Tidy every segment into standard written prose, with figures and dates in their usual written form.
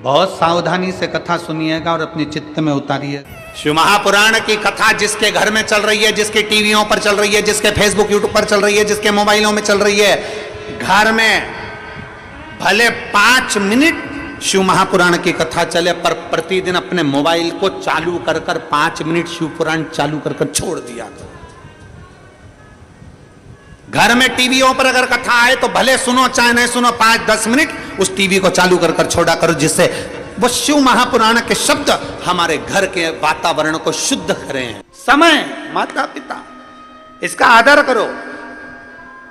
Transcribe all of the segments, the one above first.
बहुत सावधानी से कथा सुनिएगा और अपने चित्त में उतारिए। शिव महापुराण की कथा जिसके घर में चल रही है, जिसके टीवियों पर चल रही है, जिसके फेसबुक यूट्यूब पर चल रही है, जिसके मोबाइलों में चल रही है, घर में भले 5 मिनट शिव महापुराण की कथा चले, पर प्रतिदिन अपने मोबाइल को चालू कर 5 मिनट शिव पुराण चालू कर छोड़ दिया करो। घर में टीवियों पर अगर कथा आए तो भले सुनो चाहे नहीं सुनो, 5-10 मिनट उस टीवी को चालू कर छोड़ा करो, जिससे वो शिव महापुराण के शब्द हमारे घर के वातावरण को शुद्ध करें। समय, माता पिता, इसका आदर करो।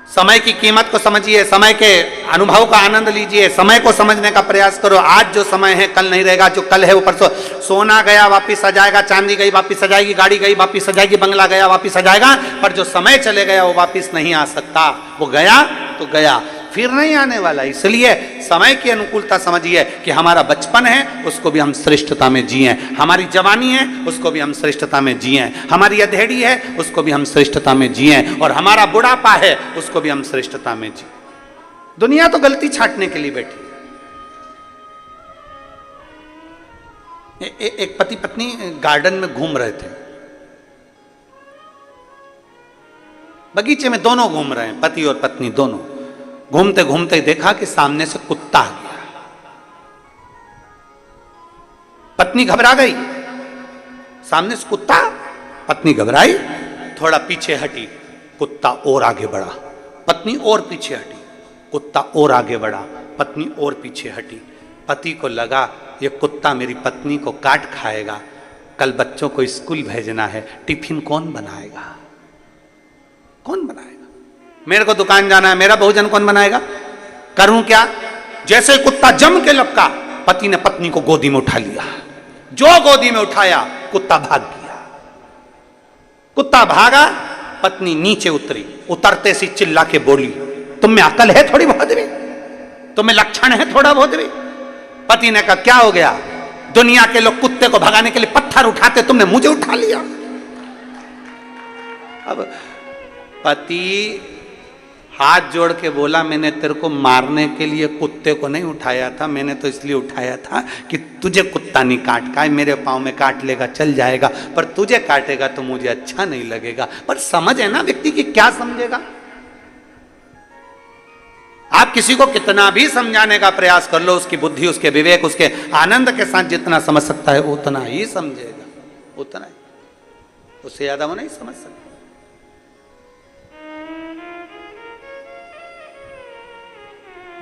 समय की कीमत को समझिए, समय के अनुभव का आनंद लीजिए, समय को समझने का प्रयास करो। आज जो समय है कल नहीं रहेगा, जो कल है वो परसों। सोना गया वापिस आ जाएगा, चांदी गई वापिस आ जाएगी, गाड़ी गई वापिस आ जाएगी, बंगला गया वापिस आ जाएगा, पर जो समय चले गया वो वापिस नहीं आ सकता। वो गया तो गया, फिर नहीं आने वाला। इसलिए समय की अनुकूलता समझिए कि हमारा बचपन है उसको भी हम श्रेष्ठता में जिए, हमारी जवानी है उसको भी हम श्रेष्ठता में जिए, हमारी अधेड़ी है उसको भी हम श्रेष्ठता में जिए, और हमारा बुढ़ापा है उसको भी हम श्रेष्ठता में जिए। दुनिया तो गलती छांटने के लिए बैठी है। एक पति पत्नी गार्डन में घूम रहे थे, बगीचे में दोनों घूम रहे हैं, पति और पत्नी दोनों। घूमते घूमते देखा कि सामने से कुत्ता आ गया। पत्नी घबरा गई, सामने से कुत्ता, पत्नी घबराई, थोड़ा पीछे हटी, कुत्ता और आगे बढ़ा, पत्नी और पीछे हटी, कुत्ता और आगे बढ़ा, पत्नी और पीछे हटी। पति को लगा ये कुत्ता मेरी पत्नी को काट खाएगा, कल बच्चों को स्कूल भेजना है, टिफिन कौन बनाएगा? कौन बनाएगा? मेरे को दुकान जाना है, मेरा भोजन कौन बनाएगा? करूं क्या? जैसे कुत्ता जम के लपका, पति ने पत्नी को गोदी में उठा लिया। जो गोदी में उठाया, कुत्ता भाग गया। कुत्ता भागा, पत्नी नीचे उतरी, उतरते सी चिल्ला के बोली, तुम में अकल है थोड़ी बहुत भी? तुम्हें लक्षण है थोड़ा बहुत भी? पति ने कहा क्या हो गया? दुनिया के लोग कुत्ते को भगाने के लिए पत्थर उठाते, तुमने मुझे उठा लिया। अब पति हाथ जोड़ के बोला, मैंने तेरे को मारने के लिए कुत्ते को नहीं उठाया था, मैंने तो इसलिए उठाया था कि तुझे कुत्ता नहीं काट का, मेरे पाँव में काट लेगा चल जाएगा, पर तुझे काटेगा तो मुझे अच्छा नहीं लगेगा। पर समझ है ना व्यक्ति की, क्या समझेगा? आप किसी को कितना भी समझाने का प्रयास कर लो, उसकी बुद्धि, उसके विवेक, उसके आनंद के साथ जितना समझ सकता है उतना ही समझेगा, उतना ही, उससे ज्यादा वो नहीं समझ सकता।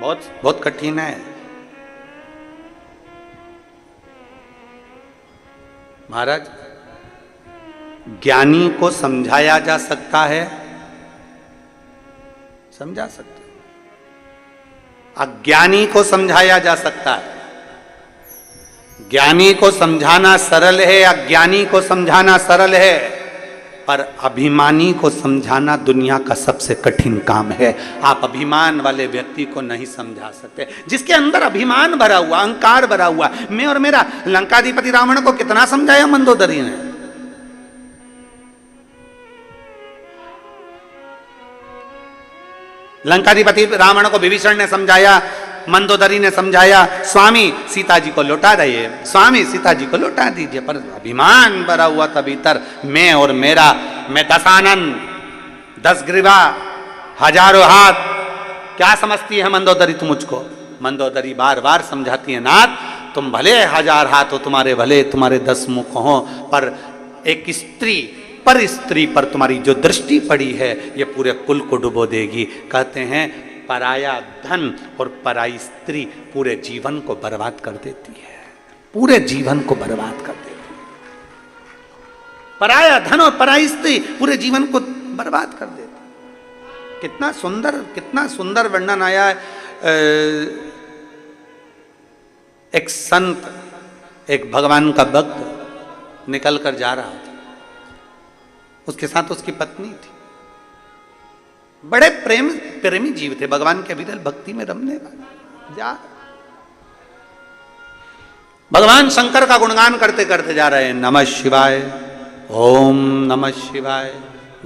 बहुत बहुत कठिन है। महाराज, ज्ञानी को समझाया जा सकता है, समझा सकते, अज्ञानी को समझाया जा सकता है। ज्ञानी को समझाना सरल है, अज्ञानी को समझाना सरल है, पर अभिमानी को समझाना दुनिया का सबसे कठिन काम है। आप अभिमान वाले व्यक्ति को नहीं समझा सकते, जिसके अंदर अभिमान भरा हुआ, अहंकार भरा हुआ, मैं और मेरा। लंकाधिपति रावण को कितना समझाया मंदोदरी ने? लंकाधिपति रावण को विभीषण ने समझाया, मंदोदरी ने समझाया, स्वामी सीता जी को लौटा दीजिए, स्वामी सीता जी को लौटा दीजिए, पर अभिमान भरा हुआ था भीतर, मैं और मेरा, मैं 10 आनंद, 10 ग्रीवा, हजारों हाथ। क्या समझती है मंदोदरी तू मुझको? मंदोदरी बार बार समझाती है, नाथ तुम भले 1000 हाथ हो, तुम्हारे भले तुम्हारे 10 मुख हो, पर एक स्त्री पर तुम्हारी जो दृष्टि पड़ी है ये पूरे कुल को डुबो देगी। कहते हैं पराया धन और पराई स्त्री पूरे जीवन को बर्बाद कर देती है, पूरे जीवन को बर्बाद कर देती है। पराया धन और पराई स्त्री पूरे जीवन को बर्बाद कर देती है। कितना सुंदर वर्णन आया है। एक संत, एक भगवान का भक्त निकल कर जा रहा था, उसके साथ उसकी पत्नी थी। बड़े प्रेमी जीव थे, भगवान के विरल भक्ति में रमने वाले। जा भगवान शंकर का गुणगान करते करते जा रहे हैं, नमः शिवाय, ओम नमः शिवाय,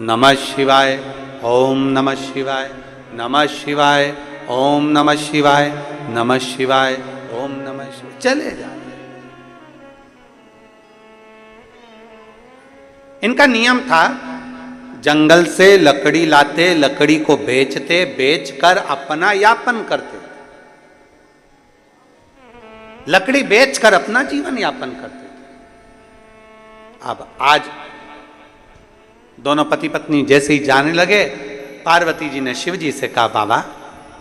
नमः शिवाय, ओम नमः शिवाय, नमः शिवाय, ओम नमः शिवाय, नमः शिवाय, ओम नमः शिवाय, चले जाते। इनका नियम था, जंगल से लकड़ी लाते, लकड़ी को बेचते, बेचकर अपना यापन करते, लकड़ी बेचकर अपना जीवन यापन करते थे। अब आज दोनों पति पत्नी जैसे ही जाने लगे, पार्वती जी ने शिव जी से कहा, बाबा,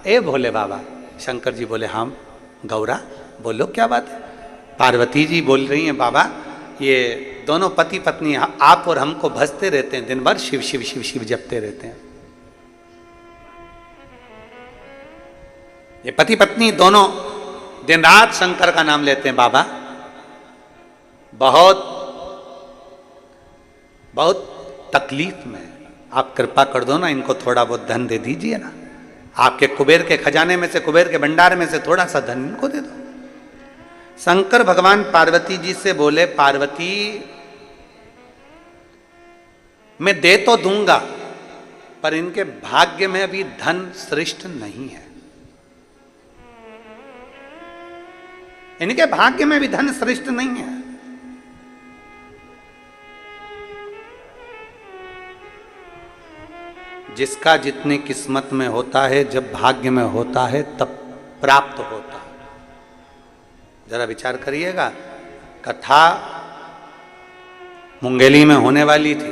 ए भोले बाबा। शंकर जी बोले, हाँ गौरा बोलो क्या बात है। पार्वती जी बोल रही हैं, बाबा ये दोनों पति पत्नी आप और हमको भजते रहते हैं, दिन भर शिव शिव शिव शिव जपते रहते हैं। ये पति पत्नी दोनों दिन रात शंकर का नाम लेते हैं। बाबा बहुत बहुत तकलीफ में, आप कृपा कर दो ना, इनको थोड़ा बहुत धन दे दीजिए ना, आपके कुबेर के खजाने में से, कुबेर के भंडार में से थोड़ा सा धन इनको दे दो। शंकर भगवान पार्वती जी से बोले, पार्वती मैं दे तो दूंगा, पर इनके भाग्य में अभी धन श्रेष्ठ नहीं है, इनके भाग्य में भी धन श्रेष्ठ नहीं है। जिसका जितनी किस्मत में होता है, जब भाग्य में होता है तब प्राप्त होता है। जरा विचार करिएगा, कथा मुंगेली में होने वाली थी,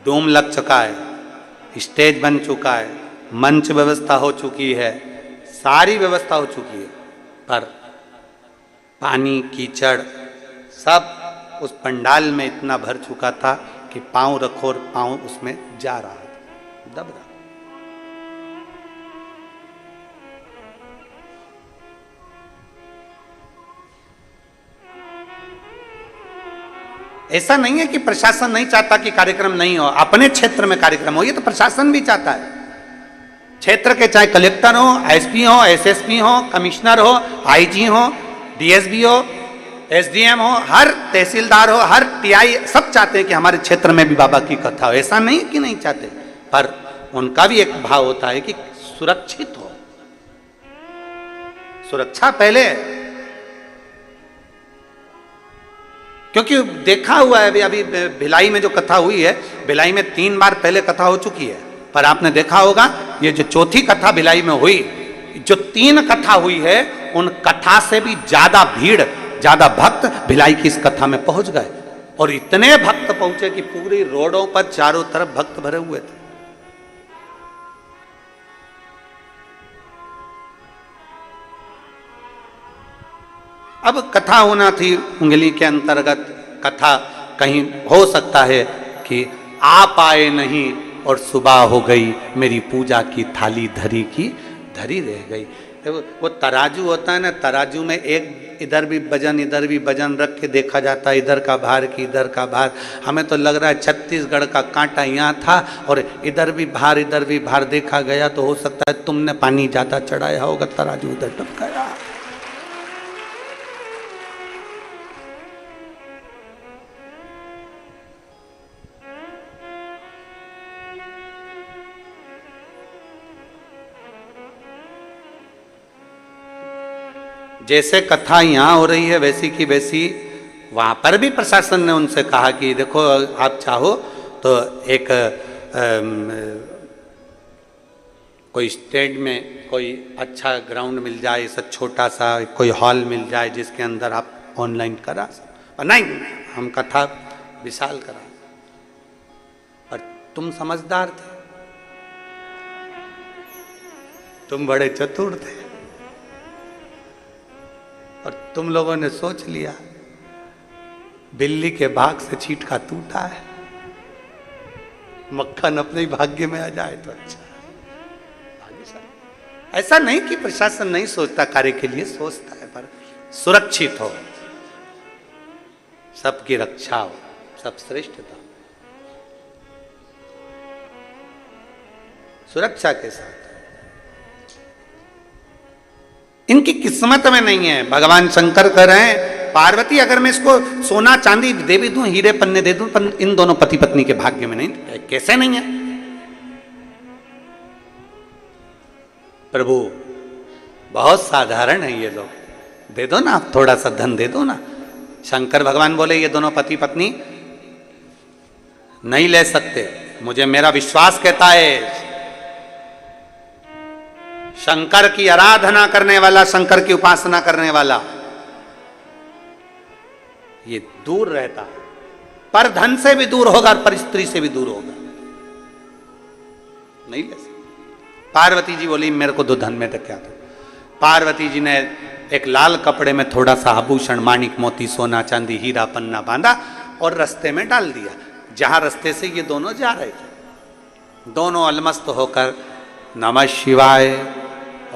डूम लग चुका है, स्टेज बन चुका है, मंच व्यवस्था हो चुकी है, सारी व्यवस्था हो चुकी है, पर पानी कीचड़ सब उस पंडाल में इतना भर चुका था कि पांव रखो और पांव उसमें जा रहा था, दब रहा। ऐसा नहीं है कि प्रशासन नहीं चाहता कि कार्यक्रम नहीं हो, अपने क्षेत्र में कार्यक्रम हो, ये तो प्रशासन भी चाहता है। क्षेत्र के चाहे कलेक्टर हो, एसपी हो, एसएसपी हो, कमिश्नर हो, आईजी हो, डीएसपी हो, एसडीएम हो, हर तहसीलदार हो, हर टीआई, सब चाहते हैं कि हमारे क्षेत्र में भी बाबा की कथा हो। ऐसा नहीं कि नहीं चाहते, पर उनका भी एक भाव होता है कि सुरक्षित हो, सुरक्षा पहले। क्योंकि देखा हुआ है अभी भिलाई में जो कथा हुई है, भिलाई में 3 बार पहले कथा हो चुकी है, पर आपने देखा होगा ये जो चौथी कथा भिलाई में हुई, जो 3 कथा हुई है, उन कथा से भी ज्यादा भीड़, ज्यादा भक्त भिलाई की इस कथा में पहुंच गए, और इतने भक्त पहुंचे कि पूरी रोडों पर चारों तरफ भक्त भरे हुए थे। अब कथा होना थी उंगली के अंतर्गत, कथा कहीं हो सकता है कि आप आए नहीं और सुबह हो गई, मेरी पूजा की थाली धरी की धरी रह गई। वो तराजू होता है ना, तराजू में एक इधर भी वजन रख के देखा जाता है, इधर का भार की इधर का भार। हमें तो लग रहा है छत्तीसगढ़ का कांटा यहाँ था और इधर भी भार देखा गया, तो हो सकता है तुमने पानी ज्यादा चढ़ाया होगा, तराजू उधर टपकाया। जैसे कथा यहाँ हो रही है वैसी की वैसी वहाँ पर भी प्रशासन ने उनसे कहा कि देखो आप चाहो तो एक कोई स्टेज में कोई अच्छा ग्राउंड मिल जाए, ऐसा छोटा सा कोई हॉल मिल जाए जिसके अंदर आप ऑनलाइन करा सकते। नहीं, हम कथा विशाल करा। पर तुम समझदार थे, तुम बड़े चतुर थे, और तुम लोगों ने सोच लिया बिल्ली के भाग से चींटा टूटा है, मक्खन अपने ही भाग्य में आ जाए तो अच्छा। ऐसा नहीं कि प्रशासन नहीं सोचता, कार्य के लिए सोचता है, पर सुरक्षित हो, सबकी रक्षा हो, सब श्रेष्ठता, सुरक्षा के साथ। इनकी किस्मत में नहीं है। भगवान शंकर कह रहे हैं, पार्वती अगर मैं इसको सोना चांदी दे भी दूं, हीरे पन्ने दे दूं, पर इन दोनों पति पत्नी के भाग्य में नहीं। कैसे नहीं है? प्रभु बहुत साधारण है ये लोग, दे दो ना, थोड़ा सा धन दे दो ना। शंकर भगवान बोले ये दोनों पति पत्नी नहीं ले सकते, मुझे मेरा विश्वास कहता है शंकर की आराधना करने वाला, शंकर की उपासना करने वाला ये दूर रहता है, पर धन से भी दूर होगा और पर स्त्री से भी दूर होगा, नहीं ले सकते। पार्वती जी बोली मेरे को 2 धन में टक्या दो। पार्वती जी ने एक लाल कपड़े में थोड़ा सा आभूषण, माणिक मोती, सोना चांदी, हीरा पन्ना बांधा और रास्ते में डाल दिया। जहां रास्ते से ये दोनों जा रहे थे, दोनों अलमस्त होकर नमः शिवाय,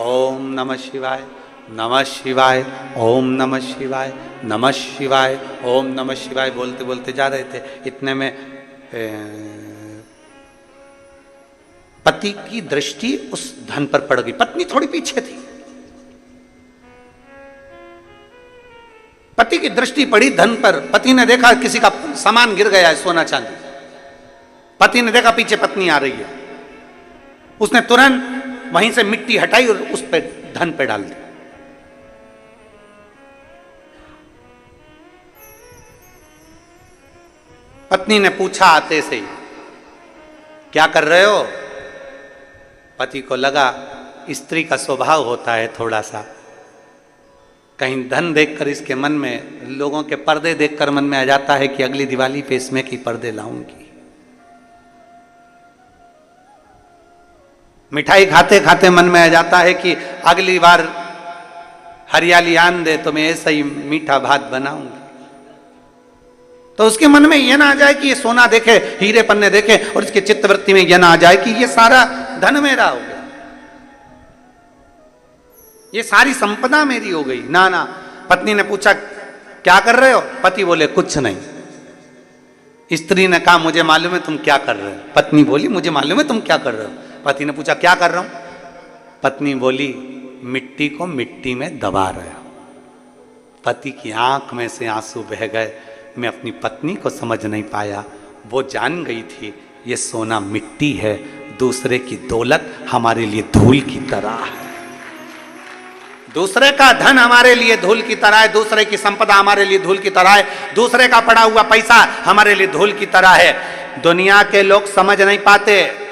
ओम नमः शिवाय, नमः शिवाय, ओम नमः शिवाय, नमः शिवाय, ओम नमः शिवाय बोलते बोलते जा रहे थे। इतने में पति की दृष्टि उस धन पर पड़ गई। पत्नी थोड़ी पीछे थी, पति की दृष्टि पड़ी धन पर। पति ने देखा किसी का सामान गिर गया है, सोना चांदी। पति ने देखा पीछे पत्नी आ रही है, उसने तुरंत वहीं से मिट्टी हटाई और उस पे धन पे डाल दी। पत्नी ने पूछा आते से ही, क्या कर रहे हो? पति को लगा स्त्री का स्वभाव होता है थोड़ा सा, कहीं धन देखकर इसके मन में, लोगों के पर्दे देखकर मन में आ जाता है कि अगली दिवाली पे इसमें की पर्दे लाऊंगी। मिठाई खाते खाते मन में आ जाता है कि अगली बार हरियाली आन दे तो मैं ऐसा ही मीठा भात बनाऊंगी। तो उसके मन में यह ना आ जाए कि ये सोना देखे, हीरे पन्ने देखे और इसके चित्तवृत्ति में यह ना आ जाए कि ये सारा धन मेरा हो गया, ये सारी संपदा मेरी हो गई। ना ना। पत्नी ने पूछा क्या कर रहे हो? पति बोले कुछ नहीं। स्त्री ने कहा मुझे मालूम है तुम क्या कर रहे हो। पत्नी बोली मुझे मालूम है तुम क्या कर रहे हो। पति ने पूछा क्या कर रहा हूं? पत्नी बोली मिट्टी को मिट्टी में दबा रहा हूं। पति की आंख में से आंसू बह गए। मैं अपनी पत्नी को समझ नहीं पाया, वो जान गई थी ये सोना मिट्टी है, दूसरे की दौलत हमारे लिए धूल की तरह है, दूसरे का धन हमारे लिए धूल की तरह है, दूसरे की संपदा हमारे लिए धूल की तरह है, दूसरे का पड़ा हुआ पैसा हमारे लिए धूल की तरह है। दुनिया के लोग समझ नहीं पाते।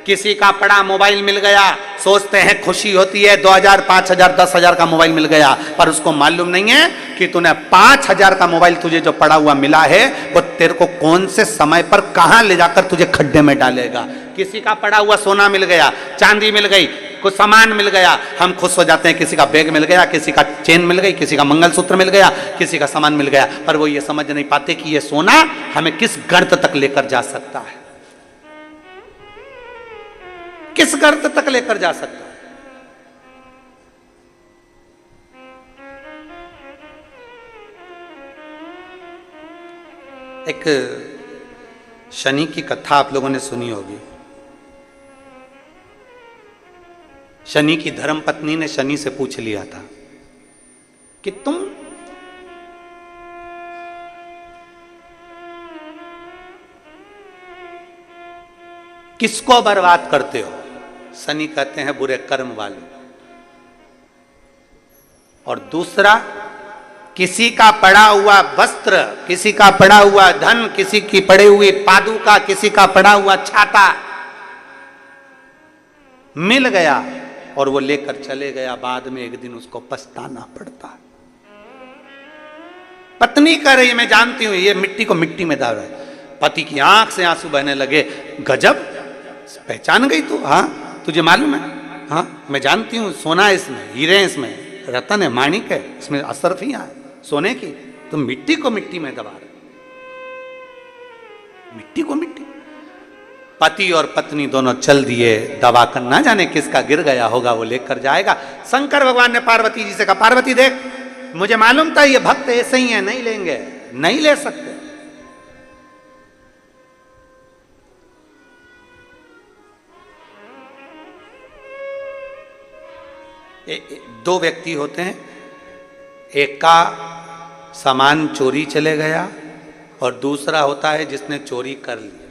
किसी का पड़ा मोबाइल मिल गया, सोचते हैं खुशी होती है, 2000, 5000, 10,000 का मोबाइल मिल गया, पर उसको मालूम नहीं है कि तूने 5000 का मोबाइल तुझे जो पड़ा हुआ मिला है वो तेरे को कौन से समय पर कहां ले जाकर तुझे खड्डे में डालेगा। किसी का पड़ा हुआ सोना मिल गया, चांदी मिल गई, कुछ सामान मिल गया, हम खुश हो जाते हैं। किसी का बैग मिल गया, किसी का चेन मिल गई, किसी का मंगलसूत्र मिल गया, किसी का सामान मिल गया, पर वो ये समझ नहीं पाते कि ये सोना हमें किस गर्त तक लेकर जा सकता है, किस गर्त तक लेकर जा सकता है। एक शनि की कथा आप लोगों ने सुनी होगी। शनि की धर्म पत्नी ने शनि से पूछ लिया था कि तुम किसको बर्बाद करते हो? शनि कहते हैं बुरे कर्म वाले। और दूसरा, किसी का पड़ा हुआ वस्त्र, किसी का पड़ा हुआ धन, किसी की पड़ी हुई पादुका, किसी का पड़ा हुआ छाता मिल गया और वो लेकर चले गया, बाद में एक दिन उसको पछताना पड़ता। पत्नी कह रही मैं जानती हूं ये मिट्टी को मिट्टी में डाल रहा है। पति की आंख से आंसू बहने लगे। गजब, पहचान गई तू? हाँ तुझे मालूम है? हाँ मैं जानती हूँ, सोना है इसमें, हीरे हैं इसमें, रतन है, माणिक है, इसमें असरफियां है सोने की, तुम मिट्टी को मिट्टी में दबा रहे, मिट्टी को मिट्टी। पति और पत्नी दोनों चल दिए, दबा कर ना जाने किसका गिर गया होगा वो लेकर जाएगा। शंकर भगवान ने पार्वती जी से कहा पार्वती देख, मुझे मालूम था ये भक्त ऐसे ही है, नहीं लेंगे, नहीं ले सकते। दो व्यक्ति होते हैं, एक का सामान चोरी चले गया और दूसरा होता है जिसने चोरी कर लिया।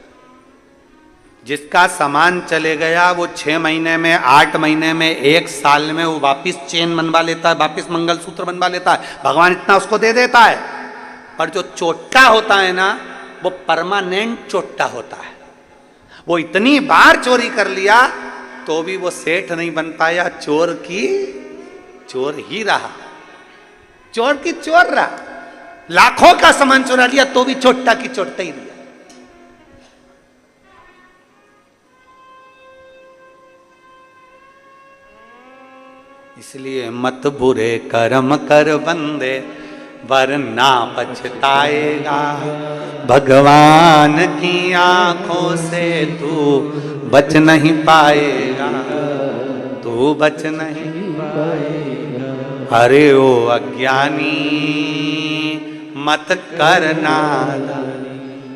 जिसका सामान चले गया वो 6 महीने में, 8 महीने में, 1 साल में वो वापिस चेन बनवा लेता है, वापिस मंगलसूत्र बनवा लेता है, भगवान इतना उसको दे देता है। पर जो चोट्टा होता है ना, वो परमानेंट चोट्टा होता है। वो इतनी बार चोरी कर लिया तो भी वो सेठ नहीं बन पाया, चोर की चोर ही रहा, चोर की चोर रहा। लाखों का सामान चुरा लिया तो भी चोट्टा की चोट्टा ही रहा। इसलिए मत बुरे कर्म कर बंदे, वरना पछताएगा। भगवान की आंखों से तू बच नहीं पाएगा, तू बच नहीं पाएगा। अरे ओ अज्ञानी मत करना।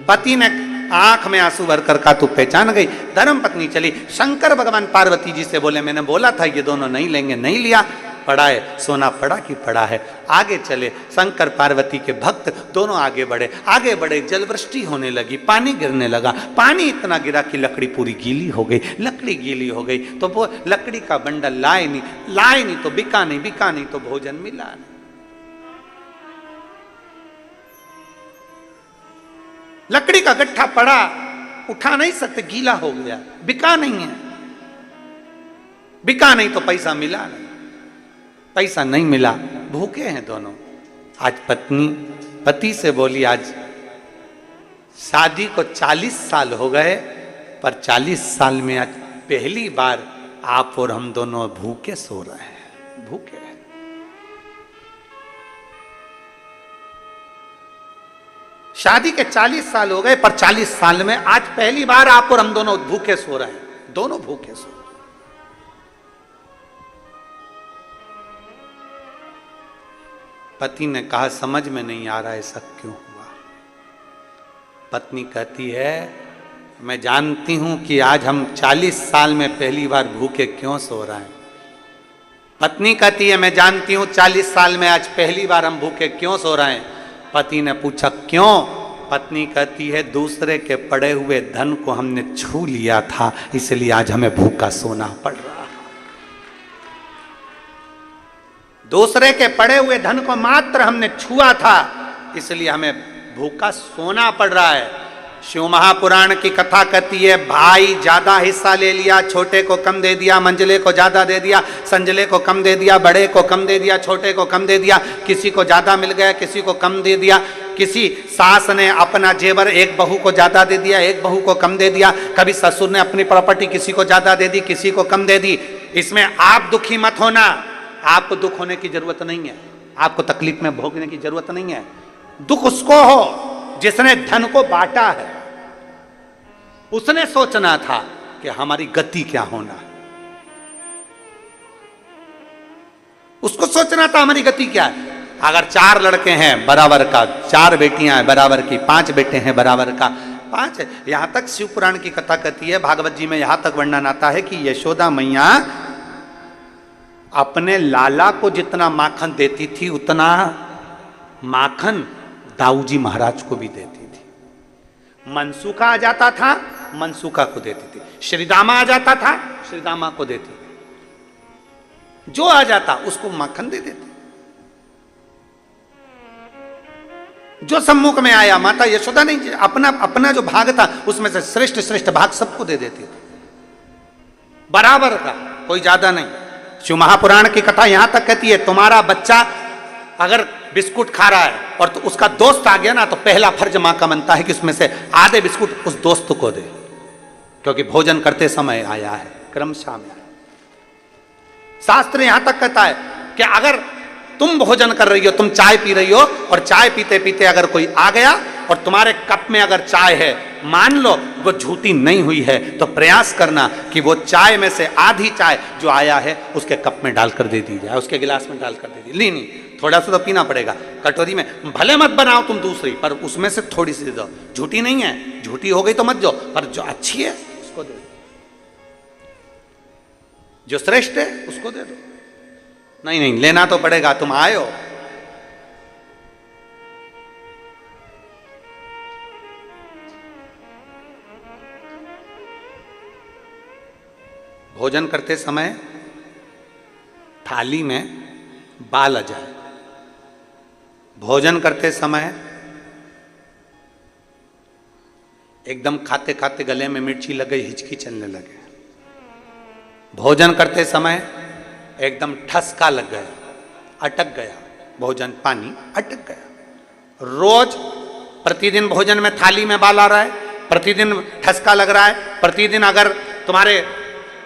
पति ने आंख में आंसू भरकर कहा तू पहचान गई। धर्म पत्नी चली, शंकर भगवान पार्वती जी से बोले मैंने बोला था ये दोनों नहीं लेंगे, नहीं लिया, पड़ा है, सोना पड़ा कि पड़ा है। आगे चले, शंकर पार्वती के भक्त दोनों आगे बढ़े, आगे बढ़े, जलवृष्टि होने लगी, पानी गिरने लगा। पानी इतना गिरा कि लकड़ी पूरी गीली हो गई। लकड़ी गीली हो गई तो वो लकड़ी का बंडल लाए नहीं तो बिका नहीं, बिका नहीं तो भोजन मिला नहीं। लकड़ी का गट्ठा पड़ा, उठा नहीं सकते, गीला हो गया, बिका नहीं है। बिका नहीं तो पैसा मिला नहीं, पैसा नहीं मिला, भूखे हैं दोनों। आज पत्नी पति से बोली आज शादी को 40 साल हो गए, पर 40 साल में आज पहली बार आप और हम दोनों भूखे सो रहे हैं, भूखे हैं। शादी के 40 साल हो गए, पर 40 साल में आज पहली बार आप और हम दोनों भूखे सो रहे हैं, दोनों भूखे सो रहे हैं। पति ने कहा समझ में नहीं आ रहा ऐसा क्यों हुआ। पत्नी कहती है मैं जानती हूं कि आज हम 40 साल में पहली बार भूखे क्यों सो रहे हैं। पत्नी कहती है मैं जानती हूं 40 साल में आज पहली बार हम भूखे क्यों सो रहे हैं। पति ने पूछा क्यों। पत्नी कहती है दूसरे के पड़े हुए धन को हमने छू लिया था, इसलिए आज हमें भूखा सोना पड़ रहा। दूसरे के पड़े हुए धन को मात्र हमने छुआ था, इसलिए हमें भूखा सोना पड़ रहा है। शिव महापुराण की कथा कहती है भाई ज्यादा हिस्सा ले लिया, छोटे को कम दे दिया, मंझले को ज्यादा दे दिया, संजले को कम दे दिया, बड़े को कम दे दिया, छोटे को कम दे दिया, किसी को ज्यादा मिल गया, किसी को कम दे दिया। किसी सास ने अपना जेवर एक बहू को ज्यादा दे दिया, एक बहू को कम दे दिया। कभी ससुर ने अपनी प्रॉपर्टी किसी को ज्यादा दे दी, किसी को कम दे दी। इसमें आप दुखी मत होना, आपको दुख होने की जरूरत नहीं है, आपको तकलीफ में भोगने की जरूरत नहीं है। दुख उसको हो जिसने धन को बांटा है, उसने सोचना था कि हमारी गति क्या होना, उसको सोचना था हमारी गति क्या है। अगर 4 लड़के हैं बराबर का, 4 बेटियां हैं बराबर की, 5 बेटे हैं बराबर का, 5। यहां तक शिव पुराण की कथा कहती है, भागवत जी में यहां तक वर्णन आता है कि यशोदा मैया अपने लाला को जितना माखन देती थी उतना माखन दाऊजी महाराज को भी देती थी। मनसूखा आ जाता था, मनसूखा को देती थी। श्रीदामा आ जाता था, श्रीदामा को देती थी। जो आ जाता उसको माखन दे देते। जो सम्मुख में आया, माता यशोदा नहीं, अपना अपना जो भाग था उसमें से श्रेष्ठ श्रेष्ठ भाग सबको दे देती थी, बराबर का, कोई ज्यादा नहीं। शिव महापुराण की कथा यहां तक कहती है तुम्हारा बच्चा अगर बिस्कुट खा रहा है और तो उसका दोस्त आ गया ना, तो पहला फर्ज मां का बनता है कि उसमें से आधे बिस्कुट उस दोस्त को दे, क्योंकि भोजन करते समय आया है, क्रमशः में आया। शास्त्र यहां तक कहता है कि अगर तुम भोजन कर रही हो, तुम चाय पी रही हो, और चाय पीते पीते अगर कोई आ गया और तुम्हारे कप में अगर चाय है, मान लो वो झूठी नहीं हुई है, तो प्रयास करना कि वो चाय में से आधी चाय जो आया है उसके कप में डालकर दे दी जाए, उसके गिलास में डालकर दे दी। नहीं, थोड़ा सा तो पीना पड़ेगा। कटोरी में भले मत बनाओ तुम दूसरी, पर उसमें से थोड़ी सी दे दो। झूठी नहीं है, झूठी हो गई तो मत दो, पर जो अच्छी है उसको दे दो, जो श्रेष्ठ है उसको दे दो। नहीं, लेना तो पड़ेगा, तुम आए हो। भोजन करते समय थाली में बाल आ जाए, भोजन करते समय एकदम खाते खाते गले में मिर्ची लग गई, हिचकी चलने लगे, भोजन करते समय एकदम ठसका लग गया, अटक गया भोजन, पानी अटक गया। रोज प्रतिदिन भोजन में थाली में बाल आ रहा है, प्रतिदिन ठसका लग रहा है, प्रतिदिन अगर तुम्हारे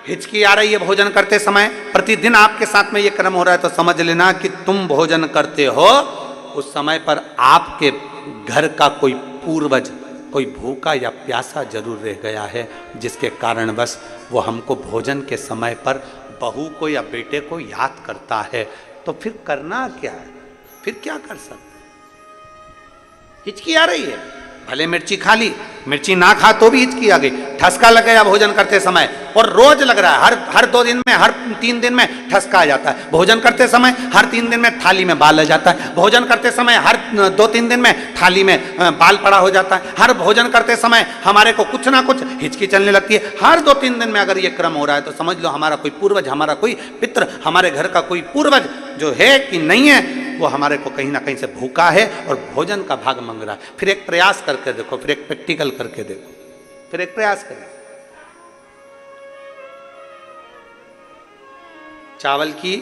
हिचकी आ रही है भोजन करते समय, प्रतिदिन आपके साथ में ये क्रम हो रहा है, तो समझ लेना कि तुम भोजन करते हो उस समय पर आपके घर का कोई पूर्वज कोई भूखा या प्यासा जरूर रह गया है, जिसके कारणवश वो हमको भोजन के समय पर बहू को या बेटे को याद करता है। तो फिर करना क्या है, फिर क्या कर सकते? हिचकी आ रही है, भले मिर्ची खा ली, मिर्ची ना खा तो भी हिचकी आ गई, ठसका लग गया भोजन करते समय, और रोज लग रहा है, हर 2 दिन में, हर 3 दिन में ठसका आ जाता है, भोजन करते समय हर 3 दिन में थाली में बाल आ जाता है, भोजन करते समय हर 2-3 दिन में थाली में बाल पड़ा हो जाता है, हर भोजन करते समय हमारे को कुछ ना कुछ हिचकी चलने लगती है। हर 2-3 दिन में अगर ये क्रम हो रहा है तो समझ लो हमारा कोई पूर्वज, हमारा कोई पितृ, हमारे घर का कोई पूर्वज जो है कि नहीं है, वो हमारे को कहीं ना कहीं से भूखा है और भोजन का भाग मांग रहा है। फिर एक प्रयास करके देखो, फिर एक प्रैक्टिकल करके देखो, फिर एक प्रयास करें। चावल की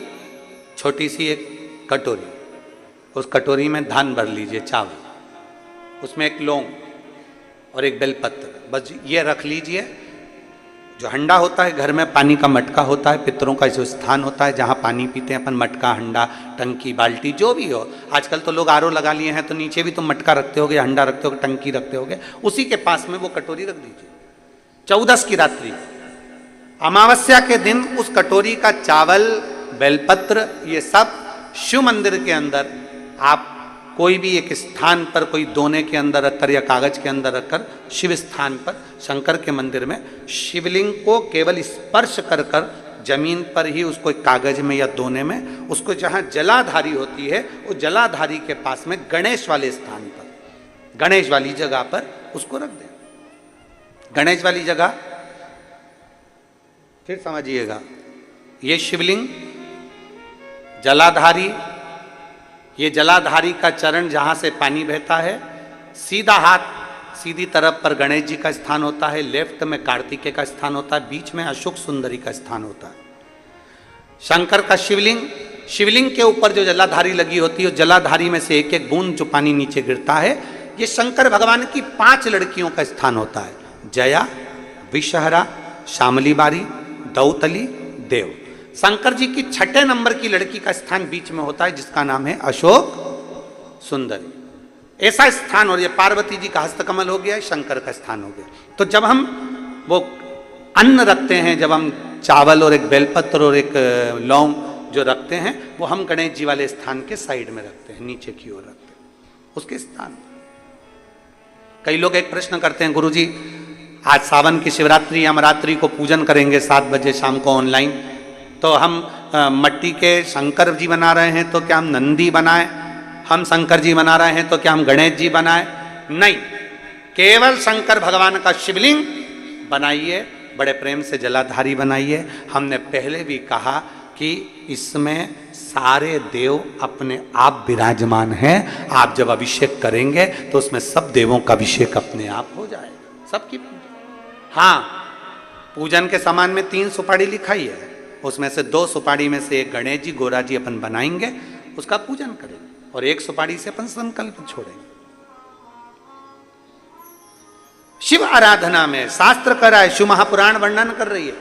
छोटी सी एक कटोरी, उस कटोरी में धान भर लीजिए चावल, उसमें एक लौंग और एक बेलपत्र, बस ये रख लीजिए। जो हंडा होता है घर में, पानी का मटका होता है, पितरों का जो स्थान होता है जहाँ पानी पीते हैं अपन, मटका, हंडा, टंकी, बाल्टी, जो भी हो। आजकल तो लोग आरओ लगा लिए हैं, तो नीचे भी तुम मटका रखते होगे, हंडा रखते होगे, टंकी रखते होगे, उसी के पास में वो कटोरी रख दीजिए। 14 की रात्रि, अमावस्या के दिन उस कटोरी का चावल, बेलपत्र, ये सब शिव मंदिर के अंदर आप कोई भी एक स्थान पर, कोई दोने के अंदर रखकर या कागज के अंदर रखकर, शिव स्थान पर, शंकर के मंदिर में शिवलिंग को केवल स्पर्श कर कर जमीन पर ही उसको एक कागज में या दोने में, उसको जहाँ जलाधारी होती है वो जलाधारी के पास में गणेश वाले स्थान पर, गणेश वाली जगह पर उसको रख दें। गणेश वाली जगह, फिर समझिएगा, ये शिवलिंग, जलाधारी, ये जलाधारी का चरण जहाँ से पानी बहता है, सीधा हाथ सीधी तरफ पर गणेश जी का स्थान होता है, लेफ्ट में कार्तिकेय का स्थान होता है, बीच में अशोक सुंदरी का स्थान होता है। शंकर का शिवलिंग, शिवलिंग के ऊपर जो जलाधारी लगी होती है, जलाधारी में से एक एक बूंद जो पानी नीचे गिरता है, ये शंकर भगवान की 5 लड़कियों का स्थान होता है, जया, विषहरा, शामली बारी, दौतली, देव। शंकर जी की 6ठे नंबर की लड़की का स्थान बीच में होता है, जिसका नाम है अशोक सुंदरी। ऐसा स्थान, और ये पार्वती जी का हस्तकमल हो गया, शंकर का स्थान हो गया। तो जब हम वो अन्न रखते हैं, जब हम चावल और एक बेलपत्र और एक लौंग जो रखते हैं, वो हम गणेश जी वाले स्थान के साइड में रखते हैं, नीचे की ओर रखते हैं उसके स्थान। कई लोग एक प्रश्न करते हैं, गुरुजी आज सावन की शिवरात्रि, हम रात्रि को पूजन करेंगे 7 बजे शाम को ऑनलाइन, तो हम मट्टी के शंकर जी बना रहे हैं, तो क्या हम नंदी बनाएं? हम शंकर जी बना रहे हैं तो क्या हम गणेश जी बनाएं? नहीं, केवल शंकर भगवान का शिवलिंग बनाइए, बड़े प्रेम से जलाधारी बनाइए। हमने पहले भी कहा कि इसमें सारे देव अपने आप विराजमान हैं। आप जब अभिषेक करेंगे तो उसमें सब देवों का अभिषेक अपने आप हो जाएगा, सबकी। हाँ, पूजन के सामान में 3 सुपारी लिखाई है, उसमें से 2 सुपारी में से एक गणेश जी, गोरा जी अपन बनाएंगे, उसका पूजन करेंगे, और 1 सुपारी से अपन संकल्प छोड़ेंगे। शिव आराधना में शास्त्र कर रहा है, शिव महापुराण वर्णन कर रही है।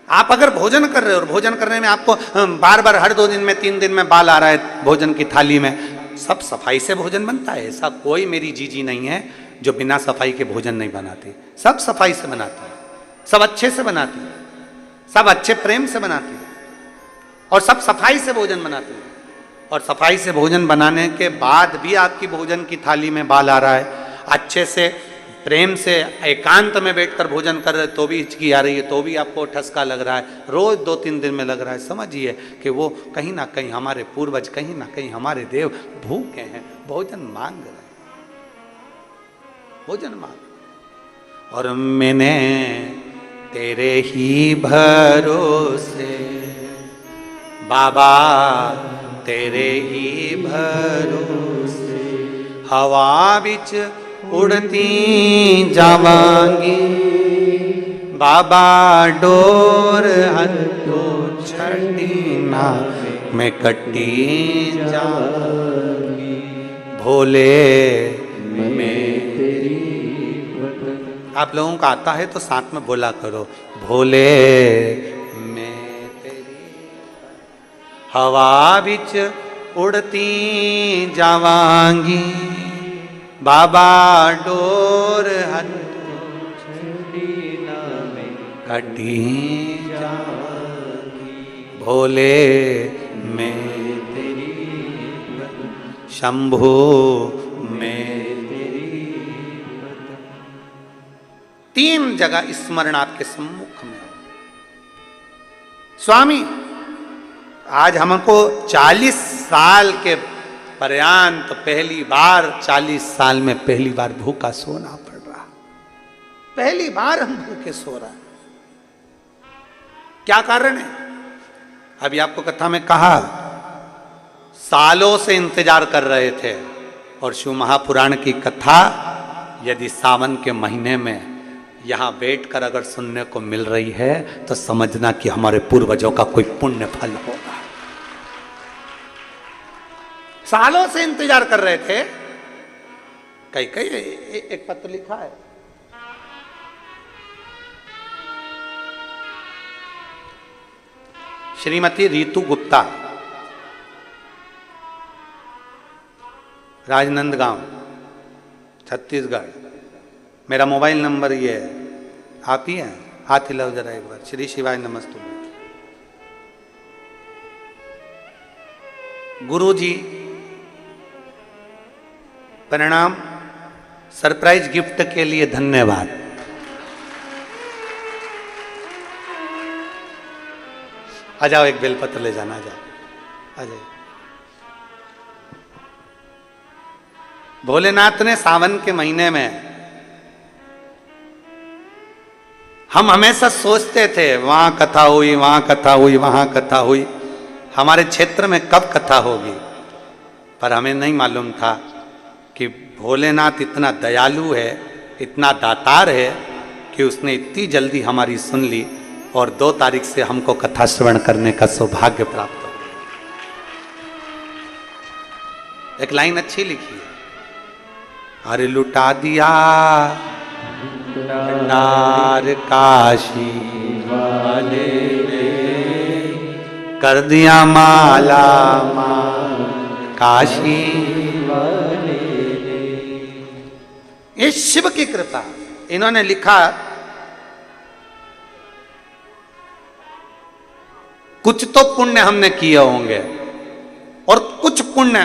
आप अगर भोजन कर रहे हो और भोजन करने में आपको बार बार हर 2 दिन में 3 दिन में बाल आ रहा है भोजन की थाली में, सब सफाई से भोजन बनता है। ऐसा कोई मेरी जीजी नहीं है जो बिना सफाई के भोजन नहीं बनाती, सब सफाई से बनाती है, सब अच्छे से बनाती है, सब अच्छे प्रेम से बनाती है, और सब सफाई से भोजन बनाती है। और सफाई से भोजन बनाने के बाद भी आपकी भोजन की थाली में बाल आ रहा है, अच्छे से प्रेम से एकांत में बैठकर भोजन कर रहे तो भी हिचकी आ रही है, तो भी आपको ठसका लग रहा है, रोज 2-3 दिन में लग रहा है, समझिए कि वो कहीं ना कहीं हमारे पूर्वज, कहीं ना कहीं हमारे देव भूखे हैं, भोजन मांग रहे हैं, भोजन मांग। और मैंने तेरे ही भरोसे बाबा, तेरे ही भरोसे हवा बिच उड़ती जावांगी बाबा, डोर हथों छड़ी ना मैं कटी जाऊंगी भोले मैं। आप लोगों का आता है तो साथ में बोला करो, भोले मैं तेरी हवा बिच उड़ती जावांगी बाबा, डोर हथों छड़ी ना मैं कटी जावांगी भोले मैं तेरी शंभो मैं तेरी। तीन जगह स्मरण आपके सम्मुख में। स्वामी आज हमको 40 साल के पर्यंत पहली बार 40 साल में पहली बार भूखा सोना पड़ रहा, पहली बार हम भूखे सो रहे। क्या कारण है? अभी आपको कथा में कहा, सालों से इंतजार कर रहे थे। और शिव महापुराण की कथा यदि सावन के महीने में यहां बैठकर अगर सुनने को मिल रही है तो समझना कि हमारे पूर्वजों का कोई पुण्य फल होगा। सालों से इंतजार कर रहे थे। कई एक पत्र लिखा है, श्रीमती रीतू गुप्ता, राजनंदगांव, छत्तीसगढ़। मेरा मोबाइल नंबर ये है, आप ही हैं, हाथ हिलाओ जरा एक बार। श्री शिवाय नमस्तु। गुरु जी प्रणाम, सरप्राइज गिफ्ट के लिए धन्यवाद। आ जाओ, एक बेलपत्र ले जाना, आ जाओ, आ जाओ। भोलेनाथ ने सावन के महीने में, हम हमेशा सोचते थे वहां कथा हुई, वहां कथा हुई, वहां कथा हुई, हमारे क्षेत्र में कब कथा होगी। पर हमें नहीं मालूम था कि भोलेनाथ इतना दयालु है, इतना दातार है कि उसने इतनी जल्दी हमारी सुन ली और 2 तारीख से हमको कथा श्रवण करने का सौभाग्य प्राप्त हो गया। एक लाइन अच्छी लिखी है, अरे लुटा दिया भंडार काशी वाले ने, कर दिया माला माल काशी वाले ने। ये शिव की कृपा। इन्होंने लिखा, कुछ तो पुण्य हमने किए होंगे और कुछ पुण्य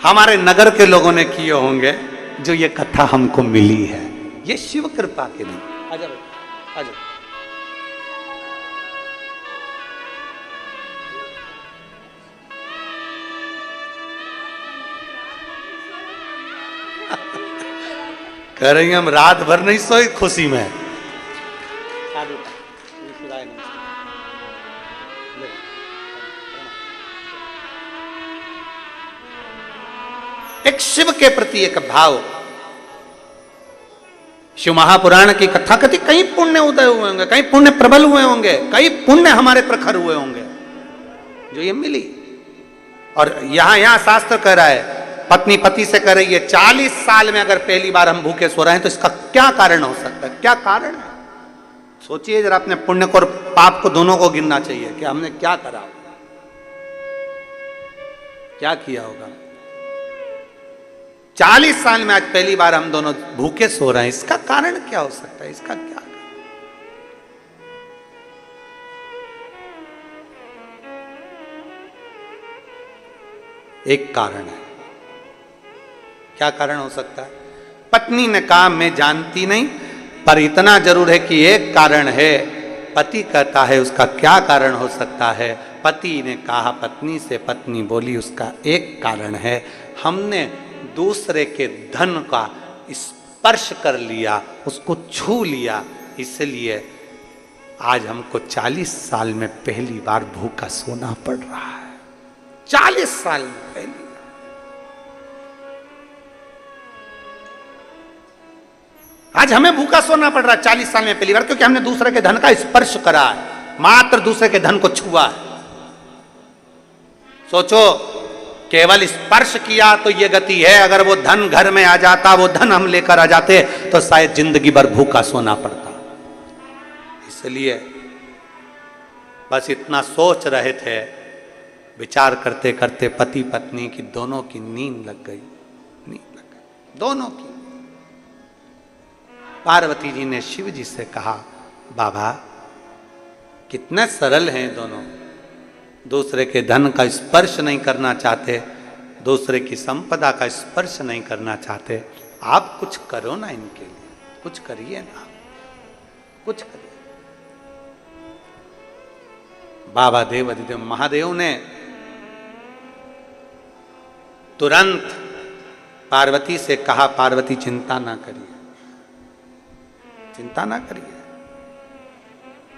हमारे नगर के लोगों ने किए होंगे जो ये कथा हमको मिली है। ये शिव कृपा के लिए। आ जाओ, आ जाओ। कह रही हम रात भर नहीं सोए खुशी में। एक शिव के प्रति एक भाव। शिव महापुराण की कथा कथी, कई पुण्य उदय हुए होंगे, कई पुण्य प्रबल हुए होंगे, कई पुण्य हमारे प्रखर हुए होंगे जो ये मिली। और यहां शास्त्र कह रहा है, पत्नी पति से कह रही है 40 साल में अगर पहली बार हम भूखे सो रहे हैं तो इसका क्या कारण हो सकता है? क्या कारण है? सोचिए जरा, अपने पुण्य को और पाप को दोनों को गिनना चाहिए कि हमने क्या करा, क्या किया होगा। 40 साल में आज पहली बार हम दोनों भूखे सो रहे हैं, इसका कारण क्या हो सकता है? इसका क्या? एक कारण है। क्या कारण हो सकता है? पत्नी ने कहा मैं जानती नहीं, पर इतना जरूर है कि एक कारण है। पति कहता है उसका क्या कारण हो सकता है? पति ने कहा पत्नी से, पत्नी बोली उसका एक कारण है, हमने दूसरे के धन का स्पर्श कर लिया, उसको छू लिया, इसलिए आज हमको 40 साल में पहली बार भूखा सोना पड़ रहा है। 40 साल में पहली बार। आज हमें भूखा सोना पड़ रहा है 40 साल में पहली बार, क्योंकि हमने दूसरे के धन का स्पर्श करा है, मात्र दूसरे के धन को छुआ है। सोचो, केवल स्पर्श किया तो ये गति है। अगर वो धन घर में आ जाता, वो धन हम लेकर आ जाते, तो शायद जिंदगी भर भूखा सोना पड़ता। इसलिए बस इतना सोच रहे थे, विचार करते करते पति पत्नी की दोनों की नींद लग गई। नींद लग गई दोनों की। पार्वती जी ने शिव जी से कहा, बाबा कितने सरल हैं दोनों, दूसरे के धन का स्पर्श नहीं करना चाहते, दूसरे की संपदा का स्पर्श नहीं करना चाहते। आप कुछ करो ना इनके लिए, कुछ करिए ना, कुछ करिए। बाबा देव अधिदेव महादेव ने तुरंत पार्वती से कहा, पार्वती चिंता ना करिए, चिंता ना करिए।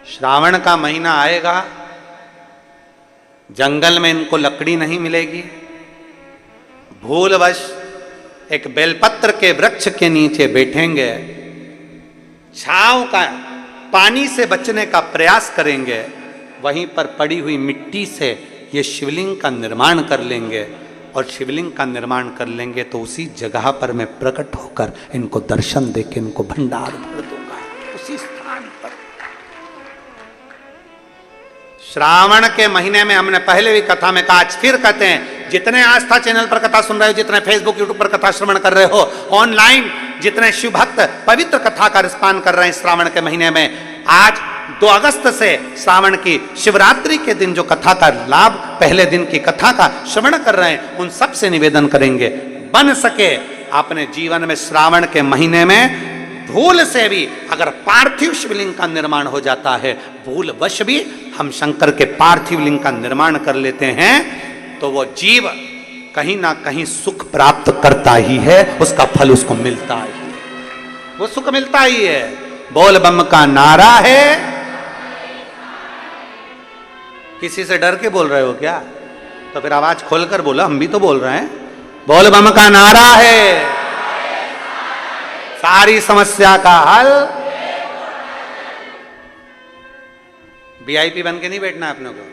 श्रावण का महीना आएगा, जंगल में इनको लकड़ी नहीं मिलेगी, भूलवश एक बेलपत्र के वृक्ष के नीचे बैठेंगे, छांव का पानी से बचने का प्रयास करेंगे, वहीं पर पड़ी हुई मिट्टी से ये शिवलिंग का निर्माण कर लेंगे, और शिवलिंग का निर्माण कर लेंगे तो उसी जगह पर मैं प्रकट होकर इनको दर्शन देकर इनको भंडार भर दूंगा, उसी स्थान पर। श्रावण के महीने में हमने पहले भी कथा में कहा, आज फिर कहते हैं, जितने आस्था चैनल पर कथा सुन रहे हो, जितने फेसबुक यूट्यूब पर कथा श्रवण कर रहे हो, ऑनलाइन जितने शिव भक्त पवित्र कथा का रिस्पान कर रहे हैं श्रावण के महीने में, आज 2 अगस्त से श्रावण की शिवरात्रि के दिन जो कथा का लाभ, पहले दिन की कथा का श्रवण कर रहे हैं, उन सब से निवेदन करेंगे, बन सके अपने जीवन में श्रावण के महीने में भूल से भी अगर पार्थिव शिवलिंग का निर्माण हो जाता है, भूलवश भी हम शंकर के पार्थिव लिंग का निर्माण कर लेते हैं, तो वो जीव कहीं ना कहीं सुख प्राप्त करता ही है, उसका फल उसको मिलता ही है, वो सुख मिलता ही है। बोल बम का नारा है। किसी से डर के बोल रहे हो क्या? तो फिर आवाज खोलकर बोलो, हम भी तो बोल रहे हैं। बोल बम का नारा है, सारी समस्या का हल। वीआईपी बन के नहीं बैठना है अपने को।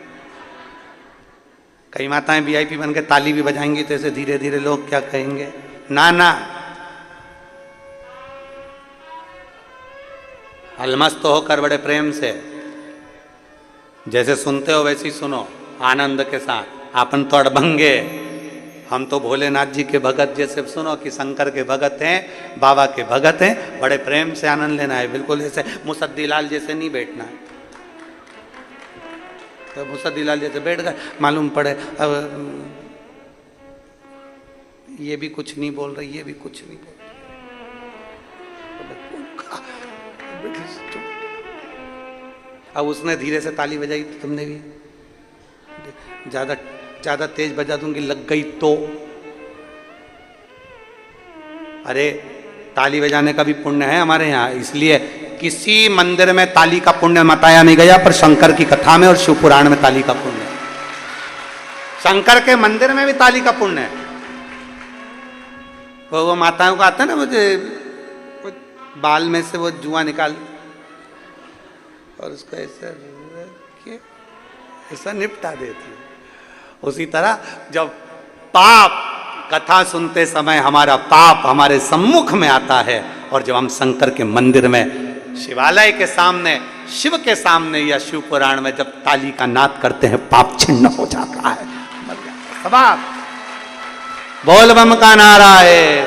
कई माताएं वीआईपी बन के ताली भी बजाएंगी तो ऐसे धीरे धीरे लोग क्या कहेंगे, ना ना, अलमस्त होकर बड़े प्रेम से, जैसे सुनते हो वैसे ही सुनो, आनंद के साथ। आपन तो अड़भंगे, हम तो भोलेनाथ जी के भगत, जैसे सुनो कि शंकर के भगत हैं, बाबा के भगत हैं, बड़े प्रेम से आनंद लेना है। बिल्कुल जैसे मुसद्दीलाल जैसे नहीं बैठना है। तो मुसद्दीलाल जैसे बैठ गए, मालूम पड़े अब ये भी कुछ नहीं बोल रहे, ये भी कुछ नहीं बोल रहे। अब उसने धीरे से ताली बजाई तो तुमने भी ज्यादा तेज बजा दूंगी, लग गई तो। अरे ताली बजाने का भी पुण्य है हमारे यहाँ, इसलिए किसी मंदिर में ताली का पुण्य बताया नहीं गया, पर शंकर की कथा में और शिव पुराण में ताली का पुण्य है। शंकर के मंदिर में भी ताली का पुण्य है। वो माताओं को आता है ना, मुझे बाल में से वो जुआ निकाल और उसको ऐसा निपटा देती है। उसी तरह जब पाप कथा सुनते समय हमारा पाप हमारे सम्मुख में आता है, और जब हम शंकर के मंदिर में, शिवालय के सामने, शिव के सामने या शिव पुराण में जब ताली का नाद करते हैं, पाप छिन्न हो जाता है, सब। बोल बम का नारा है,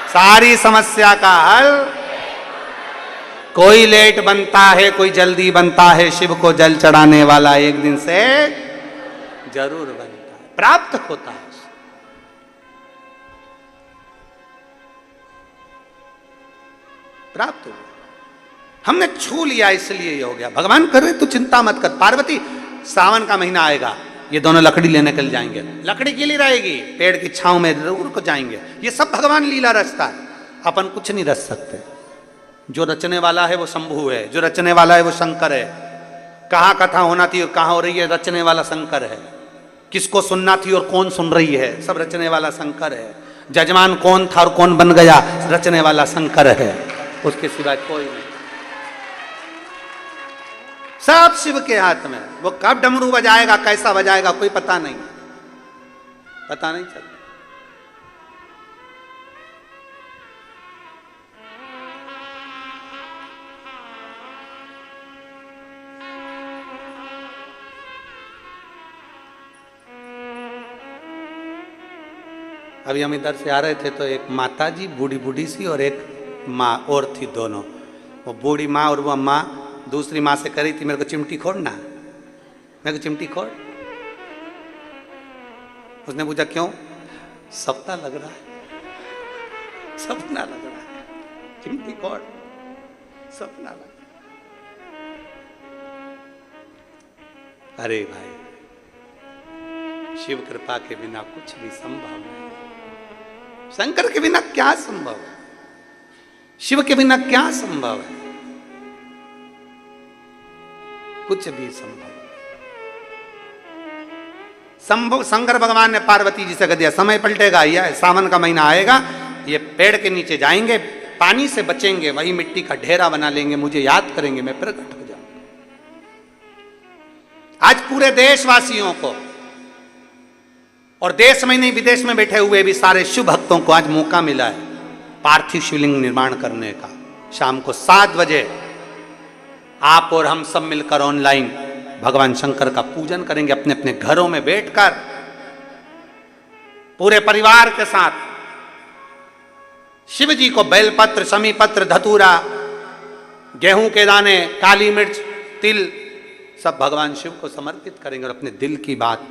सारी समस्या का हल। कोई लेट बनता है, कोई जल्दी बनता है, शिव को जल चढ़ाने वाला एक दिन से जरूर बनता है, प्राप्त होता है। प्राप्त हो, हमने छू लिया इसलिए ये हो गया। भगवान कर रहे तो चिंता मत कर। पार्वती, सावन का महीना आएगा, ये दोनों लकड़ी लेने के लिए जाएंगे। लकड़ी के लिए रहेगी, पेड़ की छांव में जरूर को जाएंगे। ये सब भगवान लीला रचता है, अपन कुछ नहीं रच सकते। जो रचने वाला है वो शंभु है, जो रचने वाला है वो शंकर है। कहाँ कथा होना थी और कहाँ हो रही है, रचने वाला शंकर है। किसको सुनना थी और कौन सुन रही है, सब रचने वाला शंकर है। जजमान कौन था और कौन बन गया, रचने वाला शंकर है, उसके सिवाय कोई नहीं। सब शिव के हाथ में। वो कब डमरू बजाएगा, कैसा बजाएगा, कोई पता नहीं, पता नहीं चलता। अभी हम इधर से आ रहे थे तो एक माता जी बूढ़ी बूढ़ी सी और एक माँ और थी, दोनों। वो बूढ़ी माँ और वो माँ दूसरी माँ से करी थी, मेरे को चिमटी खोड़ना, मेरे को चिमटी खोड़। उसने पूछा क्यों? सपना लग रहा है, सपना लग रहा है, चिमटी खोड़, सपना लग रहा है। अरे भाई, शिव कृपा के बिना कुछ भी संभव नहीं। शंकर के बिना क्या संभव है, शिव के बिना क्या संभव है, कुछ भी संभव। शंकर भगवान ने पार्वती जी से कह दिया समय पलटेगा, यह सावन का महीना आएगा, ये पेड़ के नीचे जाएंगे, पानी से बचेंगे, वही मिट्टी का ढेरा बना लेंगे, मुझे याद करेंगे, मैं प्रकट हो जाऊंगा। आज पूरे देशवासियों को और देश में नहीं विदेश में बैठे हुए भी सारे शिव भक्तों को आज मौका मिला है पार्थिव शिवलिंग निर्माण करने का। शाम को 7 बजे आप और हम सब मिलकर ऑनलाइन भगवान शंकर का पूजन करेंगे, अपने अपने घरों में बैठकर पूरे परिवार के साथ। शिव जी को बेलपत्र, शमी पत्र, धतूरा, गेहूं के दाने, काली मिर्च, तिल सब भगवान शिव को समर्पित करेंगे और अपने दिल की बात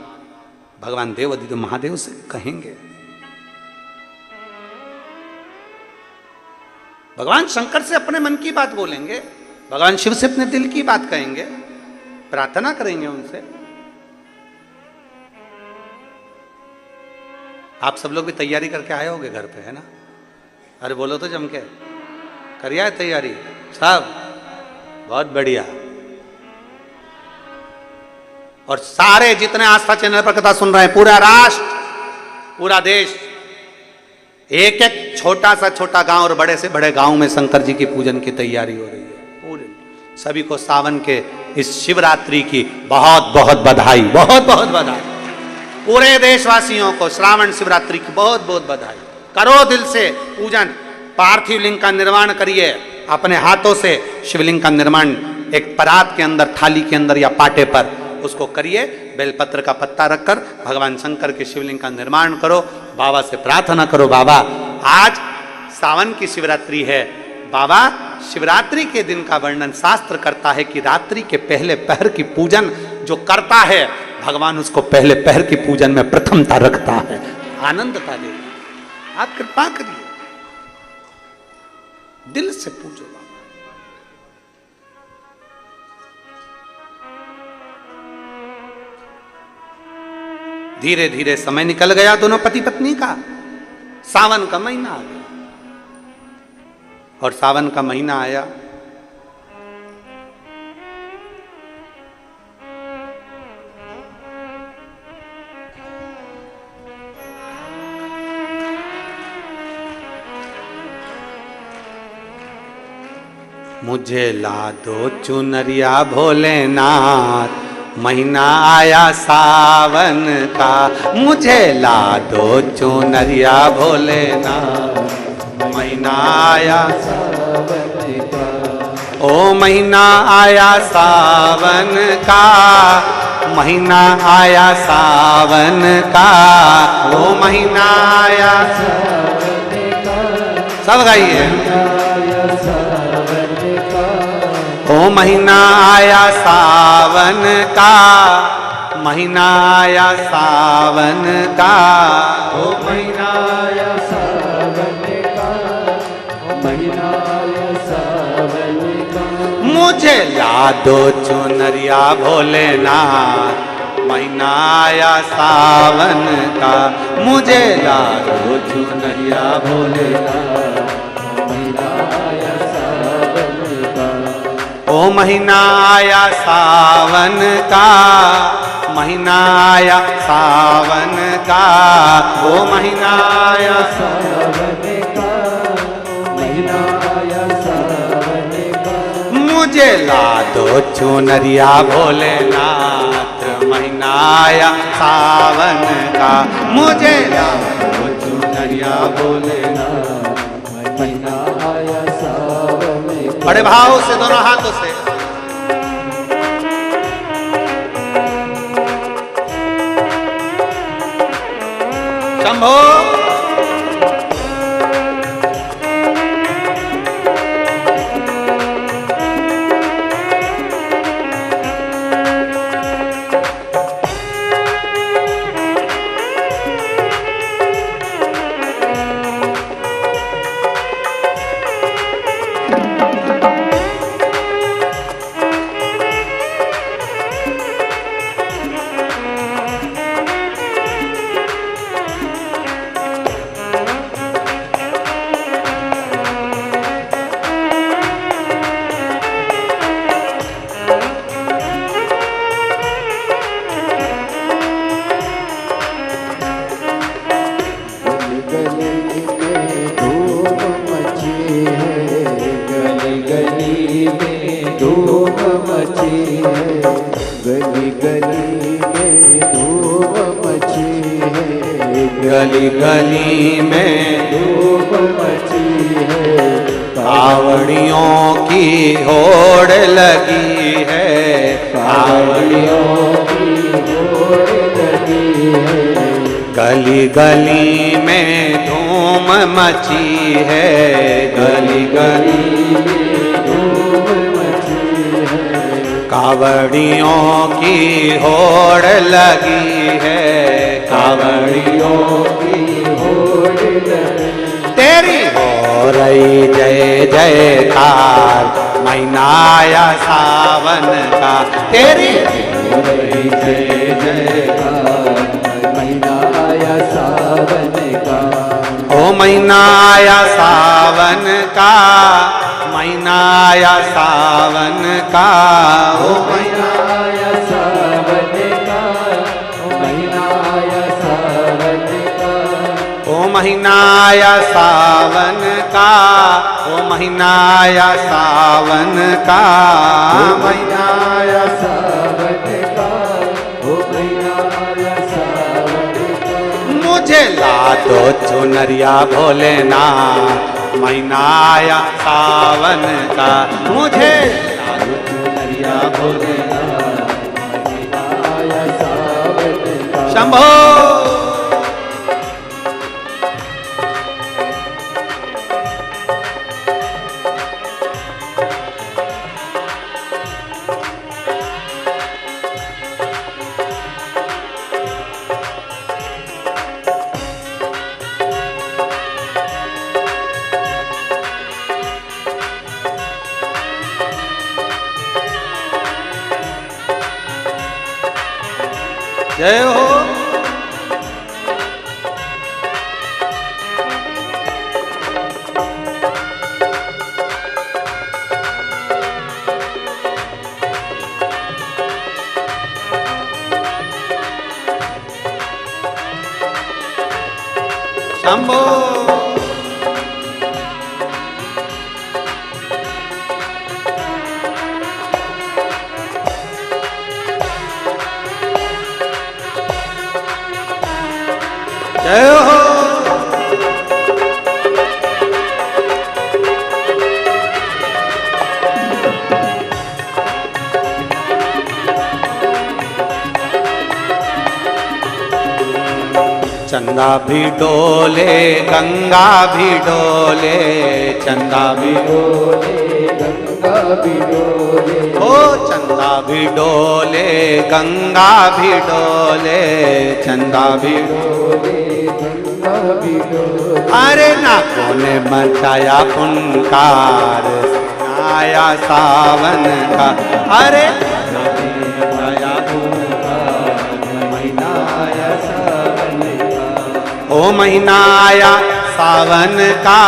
भगवान देवाधिदेव महादेव से कहेंगे। भगवान शंकर से अपने मन की बात बोलेंगे, भगवान शिव से अपने दिल की बात कहेंगे, प्रार्थना करेंगे उनसे। आप सब लोग भी तैयारी करके आए होंगे घर पे, है ना? अरे बोलो तो जम के, करिए है तैयारी सब, बहुत बढ़िया। और सारे जितने आस्था चैनल पर कथा सुन रहे हैं, पूरा राष्ट्र, पूरा देश, एक एक छोटा सा छोटा गांव और बड़े से बड़े गांव में शंकर जी की पूजन की तैयारी हो रही है। पूरे सभी को सावन के इस शिवरात्रि की बहुत बहुत बधाई, बहुत बहुत बधाई। पूरे देशवासियों को श्रावण शिवरात्रि की बहुत बहुत बधाई। करो दिल से पूजन, पार्थिव लिंग का निर्माण करिए, अपने हाथों से शिवलिंग का निर्माण एक परात के अंदर, थाली के अंदर या पाटे पर उसको करिए। बेलपत्र का पत्ता रखकर भगवान शंकर के शिवलिंग का निर्माण करो। बाबा से प्रार्थना करो, बाबा आज सावन की शिवरात्रि है, बाबा शिवरात्रि के दिन का वर्णन शास्त्र करता है कि रात्रि के पहले पहर की पूजन जो करता है भगवान उसको पहले पहर की पूजन में प्रथमता रखता है, आनंदता देता। आप कृपा करिए, दिल से पूजो बाबा। धीरे धीरे समय निकल गया दोनों पति पत्नी का। सावन का महीना आ गया और सावन का महीना आया, मुझे ला दो चुनरिया भोलेनाथ, महीना आया सावन का, मुझे ला दो चुनरिया भोलेनाथ, महीना आया सावन का, ओ महीना आया सावन का, महीना आया सावन का, ओ महीना आया सावन का। सब गाइए, ओ महीना आया सावन का, महीना आया सावन का, ओ महीना आया सावन का, महीना आया सावन का। मुझे ला दो चुनरिया भोलेनाथ, महीना आया सावन का, मुझे ला दो चुनरिया भोलेनाथ, महीना आया सावन ओ महीना आया सावन का, महीना आया सावन का, ओ महीना आया सावन का, महीना आया सावन का। मुझे ला दो चुनरिया भोलेनाथ, महीना आया सावन का, मुझे ला दो चुनरिया भोलेनाथ, महीना आया सावन का। बड़े भाव से दोनों हाथों से शंभो। गली गली में धूप मची है, कावड़ियों की होड़ लगी है, कावड़ियों की होड़ लगी है। गली गली में धूम मची है, गली गली में धूप मची है, कावड़ियों की होड़ लगी है, कावड़ियों की होड़ लगी। तेरी हो रही जय जयकार, महीना आया सावन का, तेरी हो रही जय जयकार, महीना आया सावन का। ओ महीना आया सावन का, महीना आया सावन का, ओ महीना आया सावन का, महीना आया सावन का। ओ महीना आया सावन का, ओ महीना आया सावन का, महीना आया सावन का, ओ महीना आया सावन का। मुझे ला दो चुनरिया भोलेनाथ, महीना आया सावन का, मुझे ला दो चुनरिया भोलेनाथ, महीना आया सावन का। शंभो। जय हो। शंभो। जय हो। चंदा भी डोले गंगा भी डोले, चंदा भी डोले गंगा भी डोले, ओ चंदा भी डोले गंगा भी डोले, चंदा भी डोले गंगा भी डोले। अरे नाकों ने मचाया पुनकार, आया सावन का, अरे नाकों ने मचाया पुनकार, महीना आया सावन का, ओ महीना आया सावन का,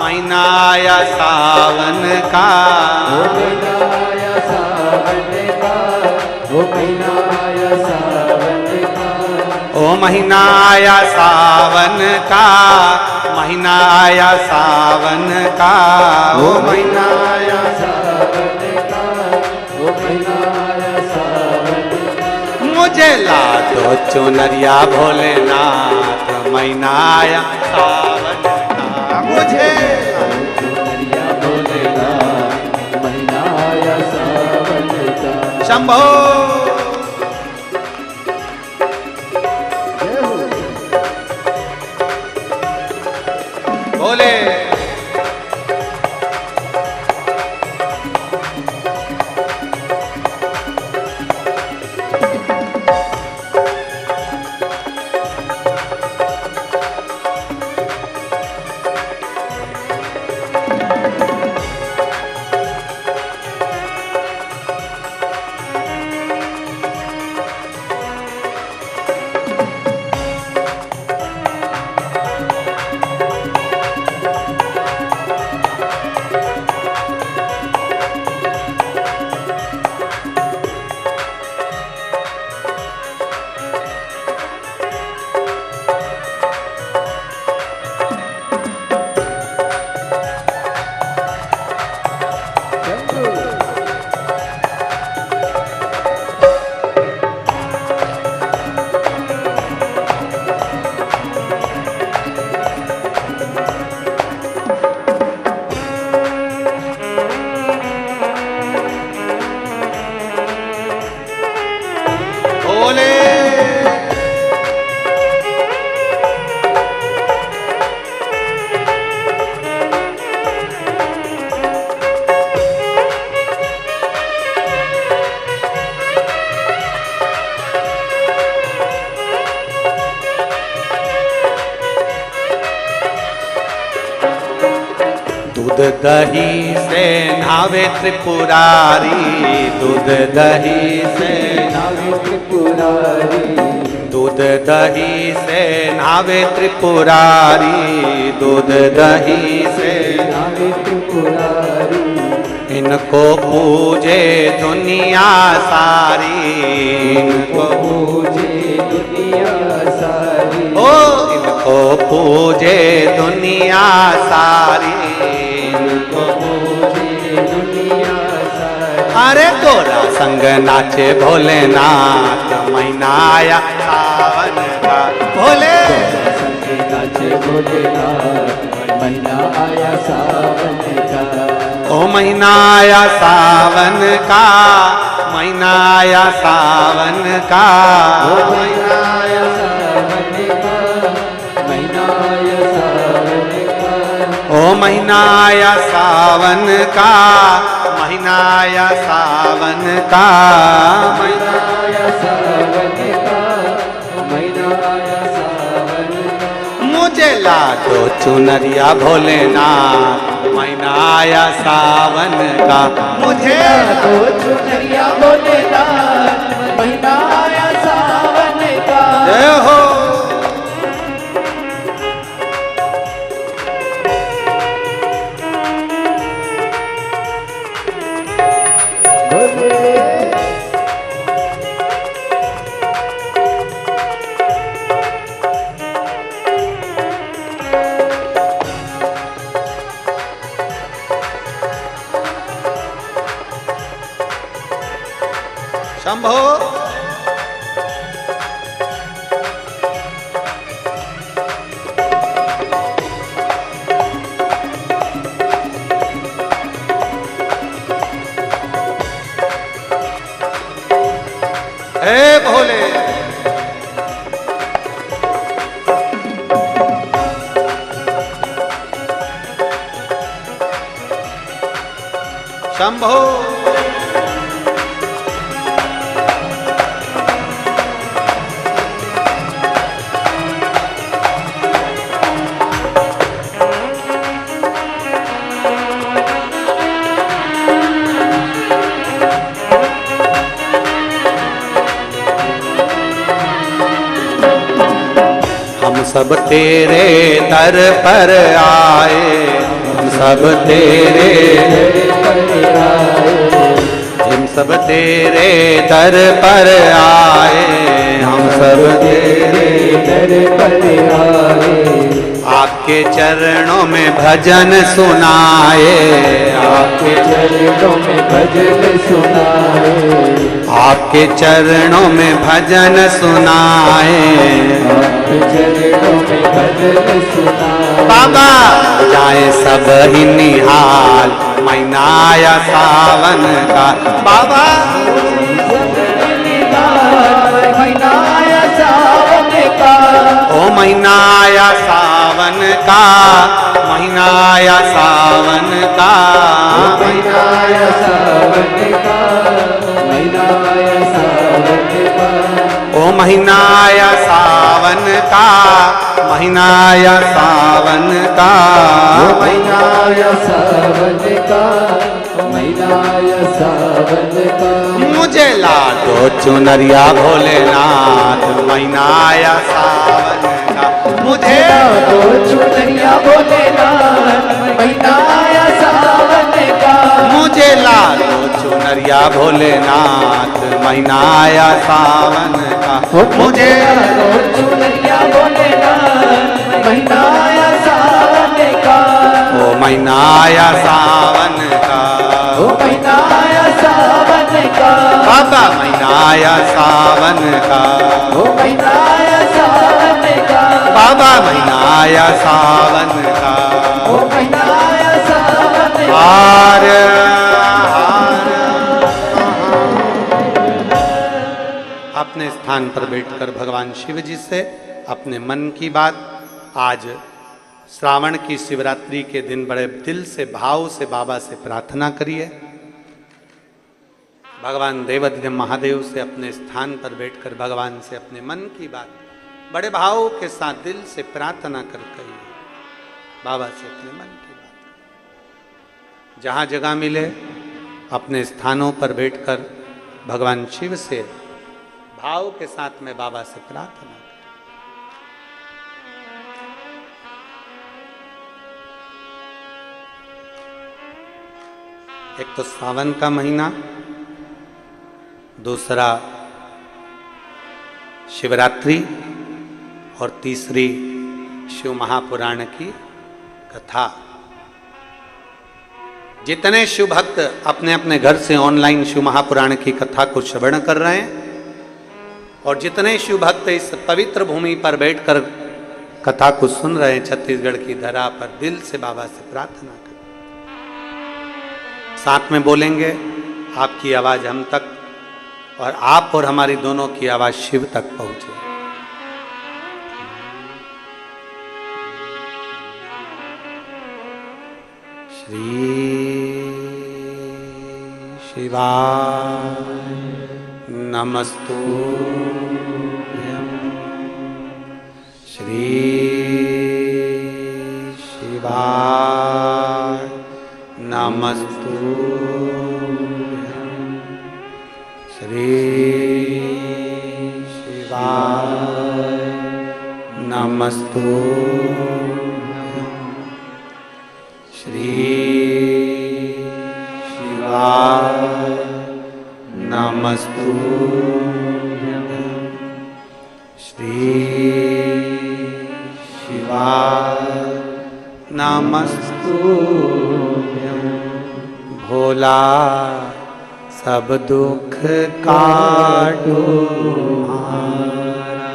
महीना आया सावन का, ओ महीना आया सावन का, ओ महीना आया सावन का, ओ महीना आया सावन का, महीना आया सावन का, ओ महीना आया सावन का, ओ महीना आया सावन का। मुझे ला दो चुनरिया भोलेनाथ, महीना आया सावन का, मुझे चुनरिया भोलेनाथ, महीना आया सावन का। शंभो भोले। दूध दही से नावे त्रिपुरारी, दूध दही से नावे त्रिपुरारी, दूध दही से नावे त्रिपुरारी, दूध दही से नावे त्रिपुरारी। इनको पूजे दुनिया सारी, इनको पूजे दुनिया सारी, ओ इनको पूजे दुनिया सारी, इनको पूजे दुनिया सारी। अरे गोरा संग नाचे भोलेनाथ, महीना आया सावन का, भोले संगे नाचे भोलेनाथ, महीना आया सावन का। ओ महीना आया सावन का, महीना आया सावन का, ओ महीना आया सावन का, महीना आया सावन का। ओ महीना आया सावन का, महीना आया सावन का, महीना आया सावन का, महीना आया सावन का। मुझे ला दो चुनरिया भोलेनाथ, महीना आया सावन का, मुझे तो चुनरिया भोलेनाथ, महीना आया सावन का। जय हो। शंभो हे भोले। शंभो हम सब तेरे दर पर आए, सब तेरे पर आए, हम सब तेरे दर पर आए, हम सब तेरे दर पर आए, आपके चरणों में भजन सुनाए, आपके चरणों में भजन सुनाए, आपके चरणों में भजन सुनाए। आपके चरणों में भजन सुनाए। बाबा जाए सब ही निहाल महीना आया सावन का, बाबा महीना आया सावन का, ओ महीना आया सावन का, महीना आया सावन का, महीना आया सावन का, महीना आया सावन का, ओ महीना आया सावन का, महीना आया सावन का, महीना आया सावन का, महीना आया सावन का, मुझे ला दो चुनरिया भोलेनाथ, महीना आया सावन का, मुझे तो चुनरिया भोलेनाथ, महीना आया सावन का, मुझे ला दो चुनरिया भोलेनाथ, महीना आया सावन का, मुझे तो चुनरिया भोलेनाथ, महीना आया सावन का, ओ महीना आया सावन का, ओ महीना आया सावन का, बाबा महीना आया सावन का, ओ महीना आया सावन का, बाबा महीना आया सावन का, ओ महीना आया सावन का, हार हार। अपने स्थान पर बैठकर भगवान शिव जी से अपने मन की बात, आज श्रावण की शिवरात्रि के दिन बड़े दिल से भाव से बाबा से प्रार्थना करिए। भगवान देवाधिदेव महादेव से अपने स्थान पर बैठकर भगवान से अपने मन की बात बड़े भाव के साथ दिल से प्रार्थना कर कहिए। बाबा से अपने मन की बात, जहाँ जगह मिले अपने स्थानों पर बैठकर भगवान शिव से भाव के साथ में बाबा से प्रार्थना। एक तो सावन का महीना, दूसरा शिवरात्रि और तीसरी शिव महापुराण की कथा। जितने शिव भक्त अपने अपने घर से ऑनलाइन शिव महापुराण की कथा को श्रवण कर रहे हैं और जितने शिव भक्त इस पवित्र भूमि पर बैठकर कथा को सुन रहे हैं, छत्तीसगढ़ की धरा पर दिल से बाबा से प्रार्थना करें। साथ में बोलेंगे, आपकी आवाज हम तक और आप और हमारी दोनों की आवाज शिव तक पहुंचे। श्री शिवाय नमस्तुभ्यं, श्री शिवाय नमस्तुभ्यं, श्री शिवाय नमस्तुभ्यं, श्री शिवाय नमस्तुभ्यं, श्री शिवाय नमस्तुभ्यं। भोला सब दुख काटो हमारा,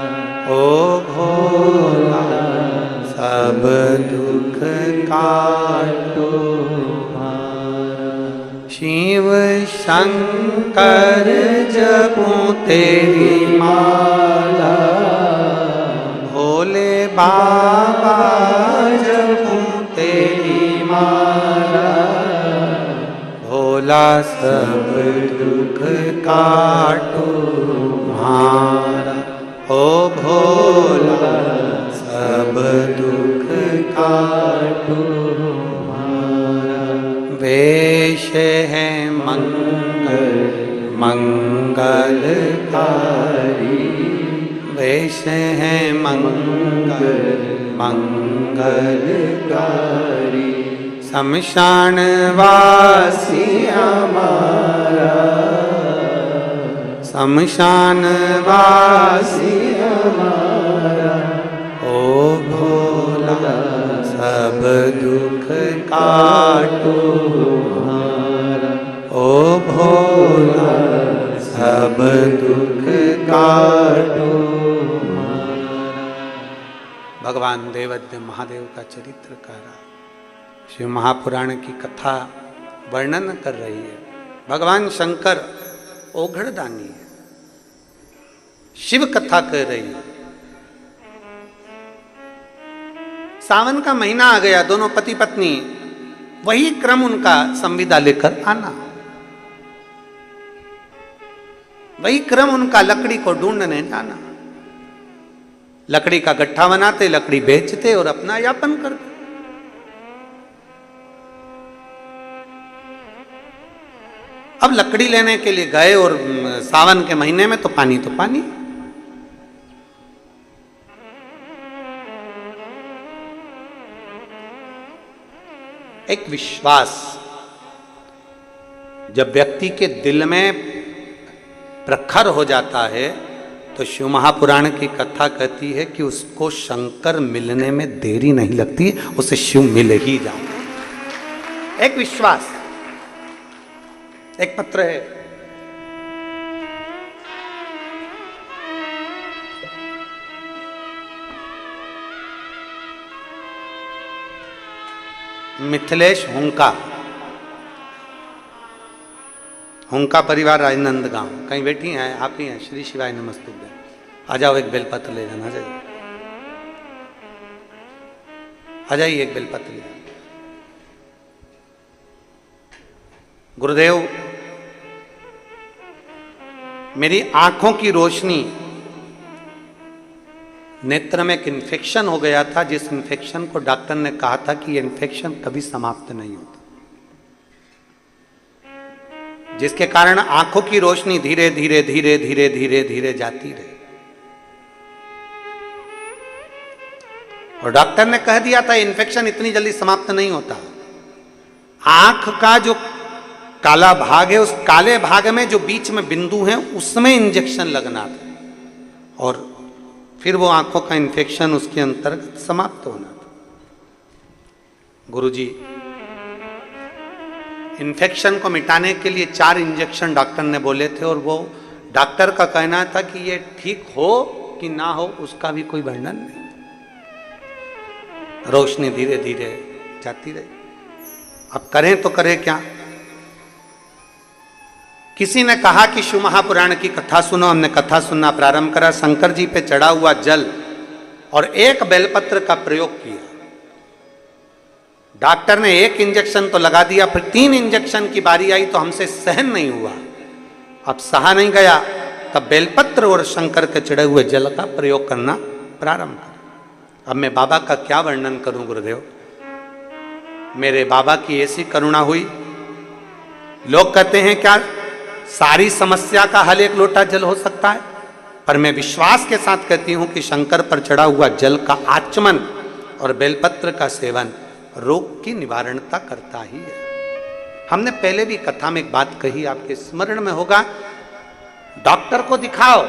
ओ भोला सब दुख काटो हमारा। शिव शंकर जपूं तेरी माला, भोले बाबा जपूं तेरी माला। भोला सब दुख काटो हमारा, ओ भोला सब दुख काटो हमारा। वेश है मंगल मंगलकारी, वेश है मंगल मंगलकारी। शमशान वासी हमारा शमशान वासी हमारा ओ भोला सब दुख काटो हमारा ओ भोला सब दुख काटो। भगवान देवद्य महादेव का चरित्र कह रहा, शिव महापुराण की कथा वर्णन कर रही है। भगवान शंकर ओघड़दानी है, शिव कथा कर रही है। सावन का महीना आ गया, दोनों पति पत्नी, वही क्रम उनका संविदा लेकर आना, वही क्रम उनका लकड़ी को ढूंढने जाना। लकड़ी का गट्ठा बनाते, लकड़ी बेचते और अपना यापन करते। अब लकड़ी लेने के लिए गए और सावन के महीने में तो पानी एक विश्वास जब व्यक्ति के दिल में प्रखर हो जाता है तो शिव महापुराण की कथा कहती है कि उसको शंकर मिलने में देरी नहीं लगती, उसे शिव मिल ही जाता। एक विश्वास, एक पत्र है, मिथिलेश हुंका परिवार राजनंदगांव, कहीं बैठी हैं आप ही हैं। श्री शिवाय नमस्तुभ्यं। आ जाओ, एक बेलपत्र ले जाना। आ जाइए, एक बेलपत्र ले जाना। गुरुदेव, मेरी आंखों की रोशनी, नेत्र में एक इन्फेक्शन हो गया था, जिस इन्फेक्शन को डॉक्टर ने कहा था कि ये इन्फेक्शन कभी समाप्त नहीं होता, जिसके कारण आंखों की रोशनी धीरे धीरे धीरे धीरे धीरे धीरे जाती रही। और डॉक्टर ने कह दिया था इन्फेक्शन इतनी जल्दी समाप्त नहीं होता। आंख का जो काला भाग है, उस काले भाग में जो बीच में बिंदु है, उसमें इंजेक्शन लगना था और फिर वो आंखों का इन्फेक्शन उसके अंतर्गत समाप्त होना था। गुरुजी, इन्फेक्शन को मिटाने के लिए 4 इंजेक्शन डॉक्टर ने बोले थे और वो डॉक्टर का कहना था कि ये ठीक हो कि ना हो उसका भी कोई वर्णन नहीं। रोशनी धीरे धीरे जाती रही। अब करें तो करें क्या? किसी ने कहा कि शिव महापुराण की कथा सुनो। हमने कथा सुनना प्रारंभ करा। शंकर जी पे चढ़ा हुआ जल और एक बेलपत्र का प्रयोग किया। डॉक्टर ने 1 इंजेक्शन तो लगा दिया, फिर 3 इंजेक्शन की बारी आई तो हमसे सहन नहीं हुआ। अब सहा नहीं गया, तब बेलपत्र और शंकर के चढ़े हुए जल का प्रयोग करना प्रारंभ कर। अब मैं बाबा का क्या वर्णन करूं गुरुदेव। मेरे बाबा की ऐसी करुणा हुई। लोग कहते हैं क्या सारी समस्या का हल एक लोटा जल हो सकता है? पर मैं विश्वास के साथ कहती हूं कि शंकर पर चढ़ा हुआ जल का आचमन और बेलपत्र का सेवन रोग की निवारणता करता ही है। हमने पहले भी कथा में एक बात कही, आपके स्मरण में होगा, डॉक्टर को दिखाओ,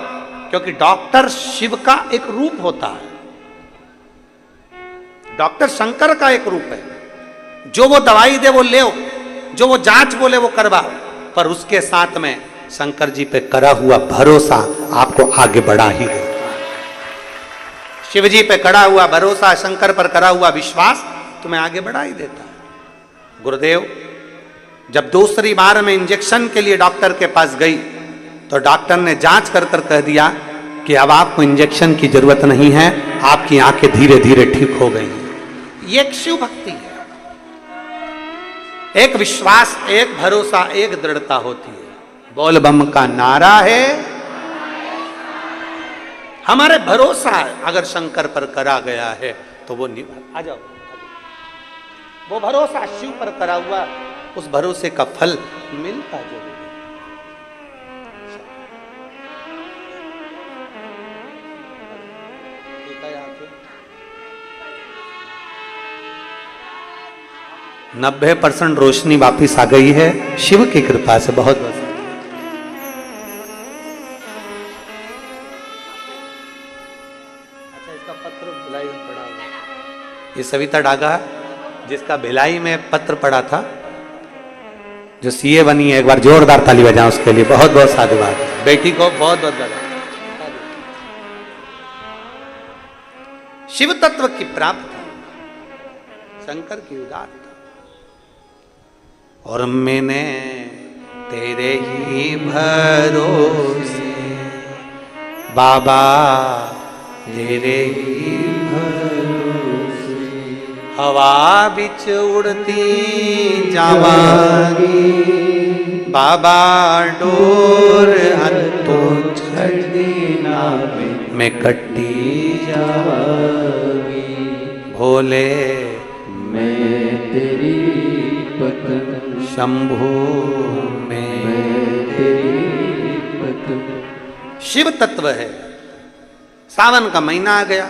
क्योंकि डॉक्टर शिव का एक रूप होता है। डॉक्टर शंकर का एक रूप है। जो वो दवाई दे वो ले, जो वो जांच बोले वो करवाओ, पर उसके साथ में शंकर जी पे करा हुआ भरोसा आपको आगे बढ़ा ही देगा। शिव जी पे करा हुआ भरोसा, शंकर पर करा हुआ विश्वास तुम्हें आगे बढ़ा ही देता है। गुरुदेव, जब दूसरी बार मैं इंजेक्शन के लिए डॉक्टर के पास गई तो डॉक्टर ने जांच कर कर कह दिया कि अब आपको इंजेक्शन की जरूरत नहीं है, आपकी आंखें धीरे धीरे ठीक हो गई हैं। ये एक शिव भक्ति है, एक विश्वास, एक भरोसा, एक दृढ़ता होती है। बोल बम का नारा है, हमारे भरोसा है। अगर शंकर पर करा गया है तो वो निभा। आ जाओ, वो भरोसा शिव पर करा हुआ, उस भरोसे का फल मिलता जरूर। 90% रोशनी वापिस आ गई है शिव की कृपा से। बहुत बहुत अच्छा, इसका पत्र भिलाई में पड़ा हुआ। ये सविता डागा जिसका भिलाई में पत्र पड़ा था, जो सीए बनी है, एक बार जोरदार ताली बजाएं उसके लिए। बहुत बहुत साधुवाद, बेटी को बहुत बहुत बधाई। शिव तत्व की प्राप्ति, शंकर की उदारता, और मैंने तेरे ही भरोसे बाबा, तेरे ही भरोसे हवा बिच उड़ती जावागी बाबा, डोर हथों छड़ देना मैं कट्टी जावागी, भोले मैं तेरी पत्न, शंभू में तेरी पत्न। शिव तत्व है। सावन का महीना आ गया,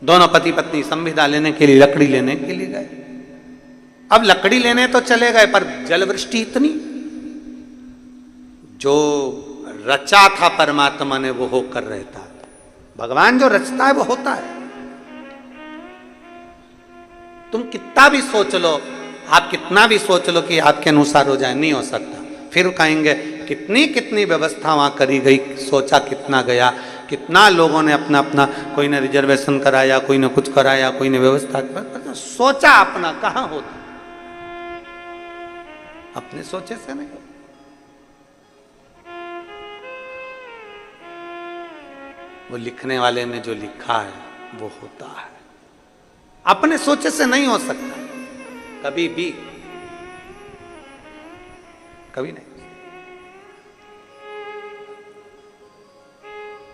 दोनों पति पत्नी संविदा लेने के लिए, लकड़ी लेने के लिए गए। अब लकड़ी लेने तो चले गए, पर जलवृष्टि इतनी, जो रचा था परमात्मा ने वो होकर रहता है। भगवान जो रचता है वो होता है। तुम कितना भी सोच लो, आप कितना भी सोच लो कि आपके अनुसार हो जाए, नहीं हो सकता। फिर कहेंगे कितनी कितनी व्यवस्था वहां करी गई, सोचा कितना गया, कितना लोगों ने अपना अपना, कोई ने रिजर्वेशन कराया, कोई ने कुछ कराया, कोई ने व्यवस्था, सोचा अपना कहां होता, अपने सोचे से नहीं। वो लिखने वाले ने जो लिखा है वो होता है, अपने सोचे से नहीं हो सकता कभी भी, कभी नहीं।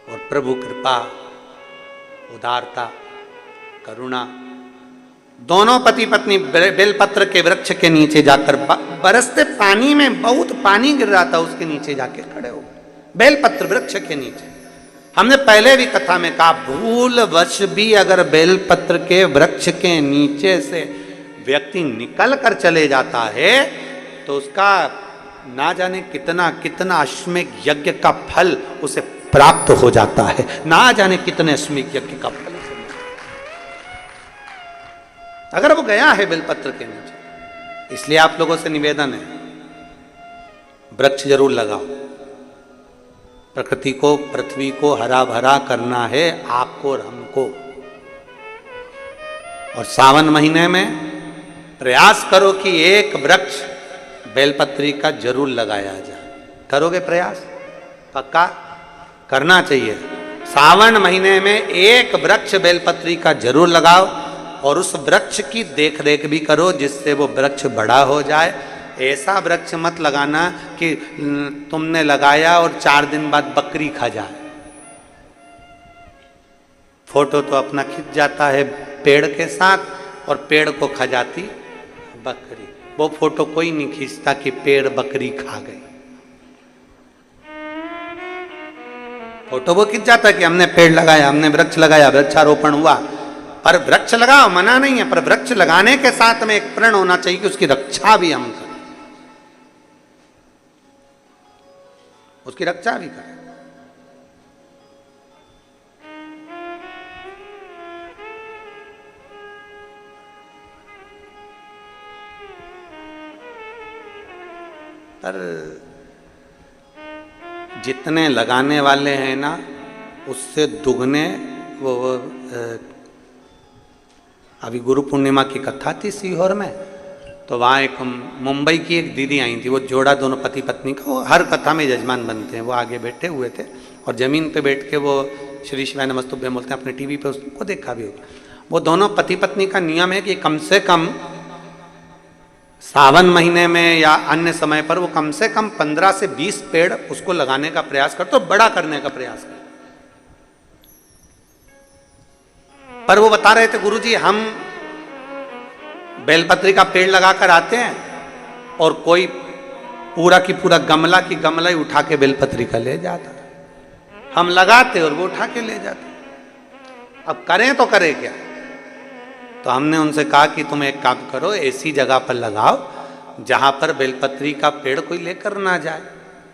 और प्रभु कृपा, उदारता, करुणा, दोनों पति पत्नी बेलपत्र के वृक्ष के नीचे जाकर, बरसते पानी में बहुत पानी गिर रहा था, उसके नीचे जाके खड़े हो गए, बेलपत्र वृक्ष के नीचे। हमने पहले भी कथा में कहा, भूल वश भी अगर बेलपत्र के वृक्ष के नीचे से व्यक्ति निकल कर चले जाता है तो उसका ना जाने कितना कितना अश्वमेध यज्ञ का फल उसे प्राप्त हो जाता है, ना जाने कितने अश्वमेध यज्ञ का फल उसे। अगर वो गया है बेलपत्र के नीचे, इसलिए आप लोगों से निवेदन है, वृक्ष जरूर लगाओ। प्रकृति को, पृथ्वी को हरा भरा करना है आपको और हमको। और सावन महीने में प्रयास करो कि एक वृक्ष बेलपत्री का जरूर लगाया जाए। करोगे प्रयास? पक्का करना चाहिए। सावन महीने में एक वृक्ष बेलपत्री का जरूर लगाओ, और उस वृक्ष की देख रेख भी करो जिससे वो वृक्ष बड़ा हो जाए। ऐसा वृक्ष मत लगाना कि तुमने लगाया और 4 दिन बाद बकरी खा जाए। फोटो तो अपना खिंच जाता है पेड़ के साथ, और पेड़ को खा जाती बकरी। वो फोटो कोई नहीं खींचता कि पेड़ बकरी खा गई। फोटो वो खिंच जाता है कि हमने पेड़ लगाया, हमने वृक्ष लगाया, वृक्षारोपण हुआ। पर वृक्ष लगाओ, मना नहीं है, पर वृक्ष लगाने के साथ में एक प्रण होना चाहिए कि उसकी रक्षा भी हम करें, उसकी रक्षा भी करें। पर जितने लगाने वाले हैं ना, उससे दुगने वो अभी गुरु पूर्णिमा की कथा थी सीहोर में, तो वहाँ एक मुंबई की एक दीदी आई थी, वो जोड़ा दोनों पति पत्नी का, वो हर कथा में यजमान बनते हैं, वो आगे बैठे हुए थे और जमीन पे बैठ के वो श्री शिवाय नमस्तुभ्यम बोलते हैं। अपने टीवी पे उसको देखा भी होगा। वो दोनों पति पत्नी का नियम है कि कम से कम सावन महीने में या अन्य समय पर वो कम से कम 15 से 20 पेड़ उसको लगाने का प्रयास करते, तो बड़ा करने का प्रयास करते। पर वो बता रहे थे, गुरुजी हम बेलपत्री का पेड़ लगाकर आते हैं और कोई पूरा की पूरा गमला की गमला ही उठा के बेलपत्री का ले जाता, हम लगाते और वो उठा के ले जाते। अब करें तो करें क्या? तो हमने उनसे कहा कि तुम एक काम करो, ऐसी जगह पर लगाओ जहाँ पर बेलपत्री का पेड़ कोई लेकर ना जाए।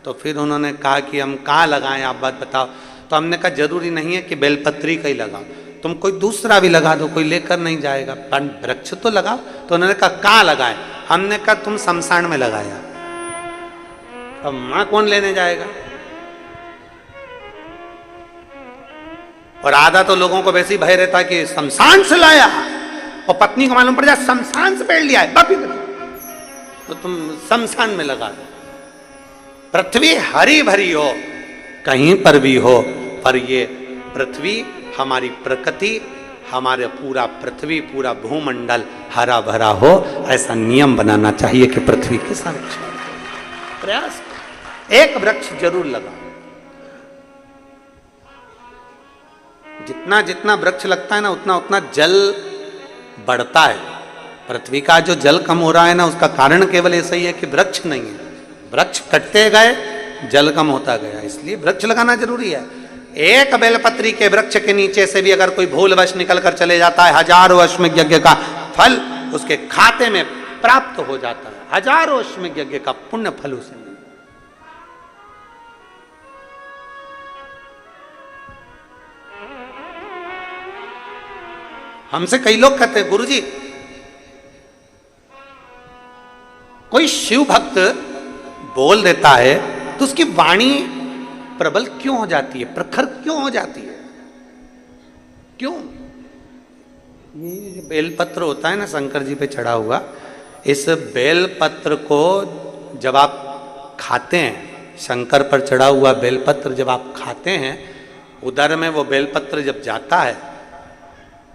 तो फिर उन्होंने कहा कि हम कहाँ लगाएं, आप बात बताओ। तो हमने कहा जरूरी नहीं है कि बेलपत्री का ही लगाओ, तुम कोई दूसरा भी लगा दो, कोई लेकर नहीं जाएगा, पर वृक्ष तो लगाओ। तो उन्होंने कहा कहाँ लगाए? हमने कहा तुम शमशान में लगाया। अब मां कौन लेने जाएगा? और आधा तो लोगों को वैसे ही भय रहता है कि शमशान से लाया, और पत्नी को मालूम पड़ जाए शमशान से पेड़ लिया है, बापी तो तुम शमशान में लगा दो। पृथ्वी हरी भरी हो, कहीं पर भी हो, पर ये पृथ्वी, हमारी प्रकृति, हमारे पूरा पृथ्वी, पूरा भूमंडल हरा भरा हो, ऐसा नियम बनाना चाहिए कि पृथ्वी के संरक्षण प्रयास। एक वृक्ष जरूर लगाओ। जितना जितना वृक्ष लगता है ना, उतना उतना जल बढ़ता है। पृथ्वी का जो जल कम हो रहा है ना, उसका कारण केवल ऐसा ही है कि वृक्ष नहीं है। वृक्ष कटते गए, जल कम होता गया, इसलिए वृक्ष लगाना जरूरी है। एक बेलपत्री के वृक्ष के नीचे से भी अगर कोई भूलवश निकल कर चले जाता है, हजारों अश्वमेध यज्ञ का फल उसके खाते में प्राप्त हो जाता है। हजारों अश्वमेध यज्ञ का पुण्य फल उसे मिलता है। हमसे कई लोग कहते हैं गुरुजी, कोई शिव भक्त बोल देता है तो उसकी वाणी प्रबल क्यों हो जाती है, प्रखर क्यों हो जाती है, क्यों? ये बेलपत्र होता है ना शंकर जी पे चढ़ा हुआ, इस बेलपत्र को जब आप खाते हैं, शंकर पर चढ़ा हुआ बेलपत्र जब आप खाते हैं, उदर में वो बेलपत्र जब जाता है,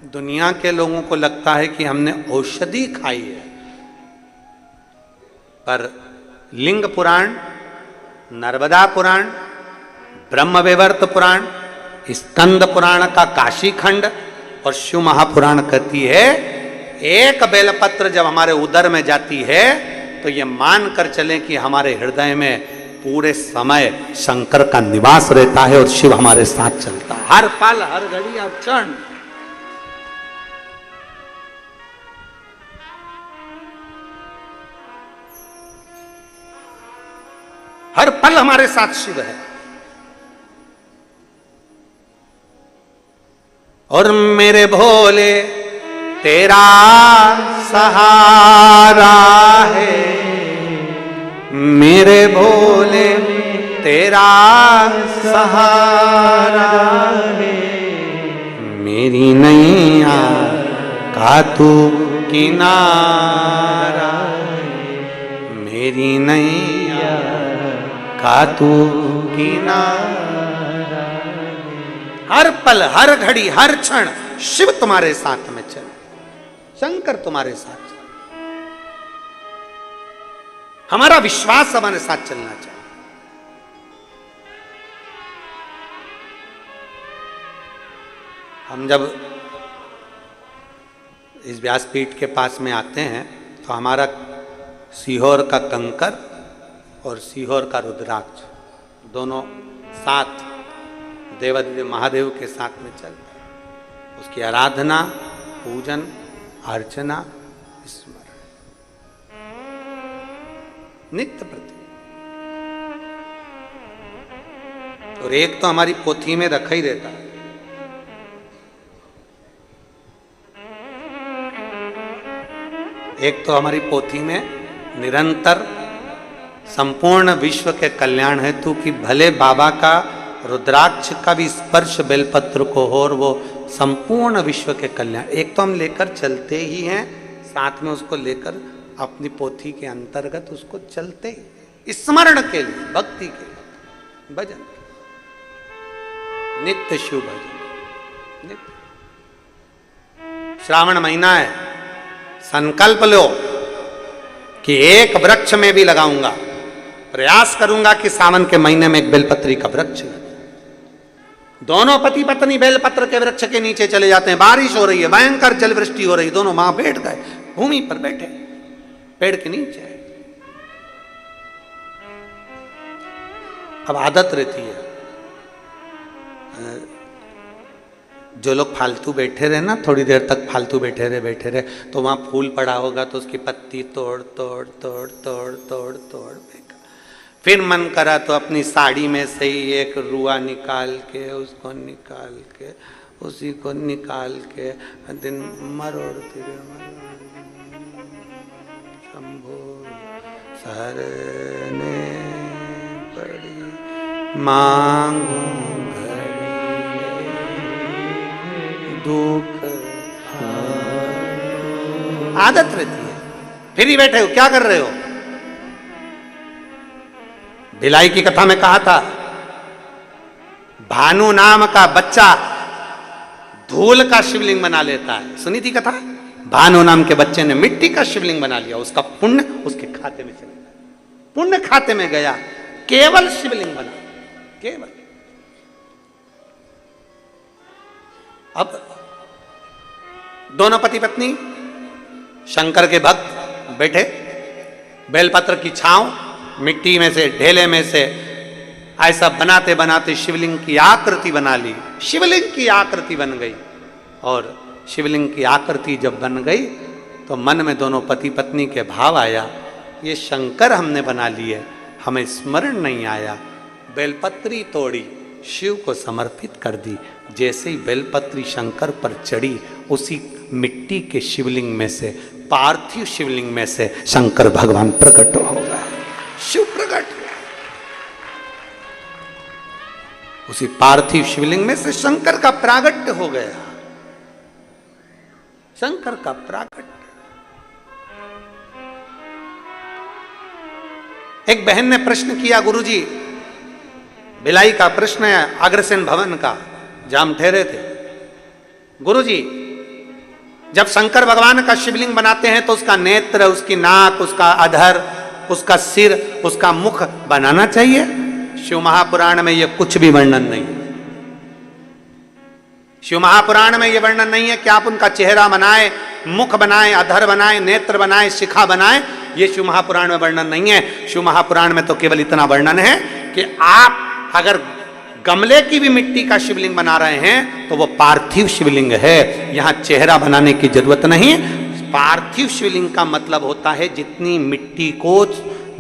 दुनिया के लोगों को लगता है कि हमने औषधि खाई है, पर लिंग पुराण, नर्मदा पुराण, ब्रह्मवैवर्त पुराण, स्कंद पुराण का काशी खंड और शिव महापुराण कहती है, एक बेलपत्र जब हमारे उदर में जाती है तो ये मान कर चलें कि हमारे हृदय में पूरे समय शंकर का निवास रहता है और शिव हमारे साथ चलता है, हर पल, हर घड़ी, हर क्षण। हर पल हमारे साथ शिव है। और मेरे भोले तेरा सहारा है, मेरे भोले तेरा सहारा है, मेरी नैया का तू किनारा, मेरी नैया का तू किनारा, हर पल, हर घड़ी, हर क्षण शिव तुम्हारे साथ में चले, शंकर तुम्हारे साथ चले। हमारा विश्वास हमारे साथ चलना चाहिए। हम जब इस व्यासपीठ के पास में आते हैं तो हमारा सीहोर का कंकर और सीहोर का रुद्राक्ष दोनों साथ देवादिदेव महादेव के साथ में चलते हैं। उसकी आराधना, पूजन, अर्चना, स्मरण नित्य प्रति। और एक तो हमारी पोथी में रखा ही रहता है, एक तो हमारी पोथी में निरंतर संपूर्ण विश्व के कल्याण हेतु कि भले बाबा का रुद्राक्ष का भी स्पर्श बेलपत्र को हो और वो संपूर्ण विश्व के कल्याण। एक तो हम लेकर चलते ही हैं, साथ में उसको लेकर अपनी पोथी के अंतर्गत उसको चलते ही, स्मरण के लिए, भक्ति के लिए, भजन के लिए, नित्य शिव भजन। नित्य श्रावण महीना है, संकल्प लो कि एक वृक्ष में भी लगाऊंगा, प्रयास करूंगा कि सावन के महीने में एक बेलपत्री का वृक्ष लगे। दोनों पति पत्नी बेलपत्र के वृक्ष के नीचे चले जाते हैं, बारिश हो रही है, भयंकर जल वृष्टि हो रही, दोनों वहां बैठ गए, भूमि पर बैठे पेड़ के नीचे। अब आदत रहती है, जो लोग फालतू बैठे रहे ना, थोड़ी देर तक फालतू बैठे रहे, तो वहाँ फूल पड़ा होगा तो उसकी पत्ती तोड़ तोड़ तोड़ तोड़ तोड़ तोड़ फेंका। फिर मन करा तो अपनी साड़ी में से ही एक रुआ निकाल के उसको निकाल के उसी को निकाल के दिन मरोड़ती शंभो सरने पड़ी मांगू दुख। आदत रहती है। फिर ही बैठे हो, क्या कर रहे हो? भिलाई की कथा में कहा था, भानु नाम का बच्चा धूल का शिवलिंग बना लेता है। सुनी थी कथा? भानु नाम के बच्चे ने मिट्टी का शिवलिंग बना लिया, उसका पुण्य उसके खाते में चला गया, पुण्य खाते में गया, केवल शिवलिंग बना, केवल। अब दोनों पति पत्नी शंकर के भक्त बैठे, बेलपत्र की छांव, मिट्टी में से ढेले में से ऐसा बनाते बनाते शिवलिंग की आकृति बना ली। शिवलिंग की आकृति बन गई, और शिवलिंग की आकृति जब बन गई तो मन में दोनों पति पत्नी के भाव आया, ये शंकर हमने बना लिए, हमें स्मरण नहीं आया। बेलपत्री तोड़ी, शिव को समर्पित कर दी। जैसे ही बेलपत्री शंकर पर चढ़ी, उसी मिट्टी के शिवलिंग में से, पार्थिव शिवलिंग में से शंकर भगवान प्रकट हो गए, शिव प्रकट हुआ। उसी पार्थिव शिवलिंग में से शंकर का प्रागट्य हो गया, शंकर का प्रागट्य। एक बहन ने प्रश्न किया, गुरुजी, भिलाई का प्रश्न है, अग्रसेन भवन का, जहां हम ठहरे थे। गुरुजी, जब शंकर भगवान का शिवलिंग बनाते हैं तो उसका नेत्र, उसकी नाक, उसका अधर, उसका सिर, उसका मुख बनाना चाहिए? शिव महापुराण में यह कुछ भी वर्णन नहीं है। शिव महापुराण में यह वर्णन नहीं है कि आप उनका चेहरा बनाए, मुख बनाए, अधर बनाए, नेत्र बनाए, शिखा बनाए। यह शिव महापुराण में वर्णन नहीं है। शिव महापुराण में तो केवल इतना वर्णन है कि आप अगर गमले की भी मिट्टी का शिवलिंग बना रहे हैं तो वो पार्थिव शिवलिंग है, यहां चेहरा बनाने की जरूरत नहीं। पार्थिव शिवलिंग का मतलब होता है जितनी मिट्टी को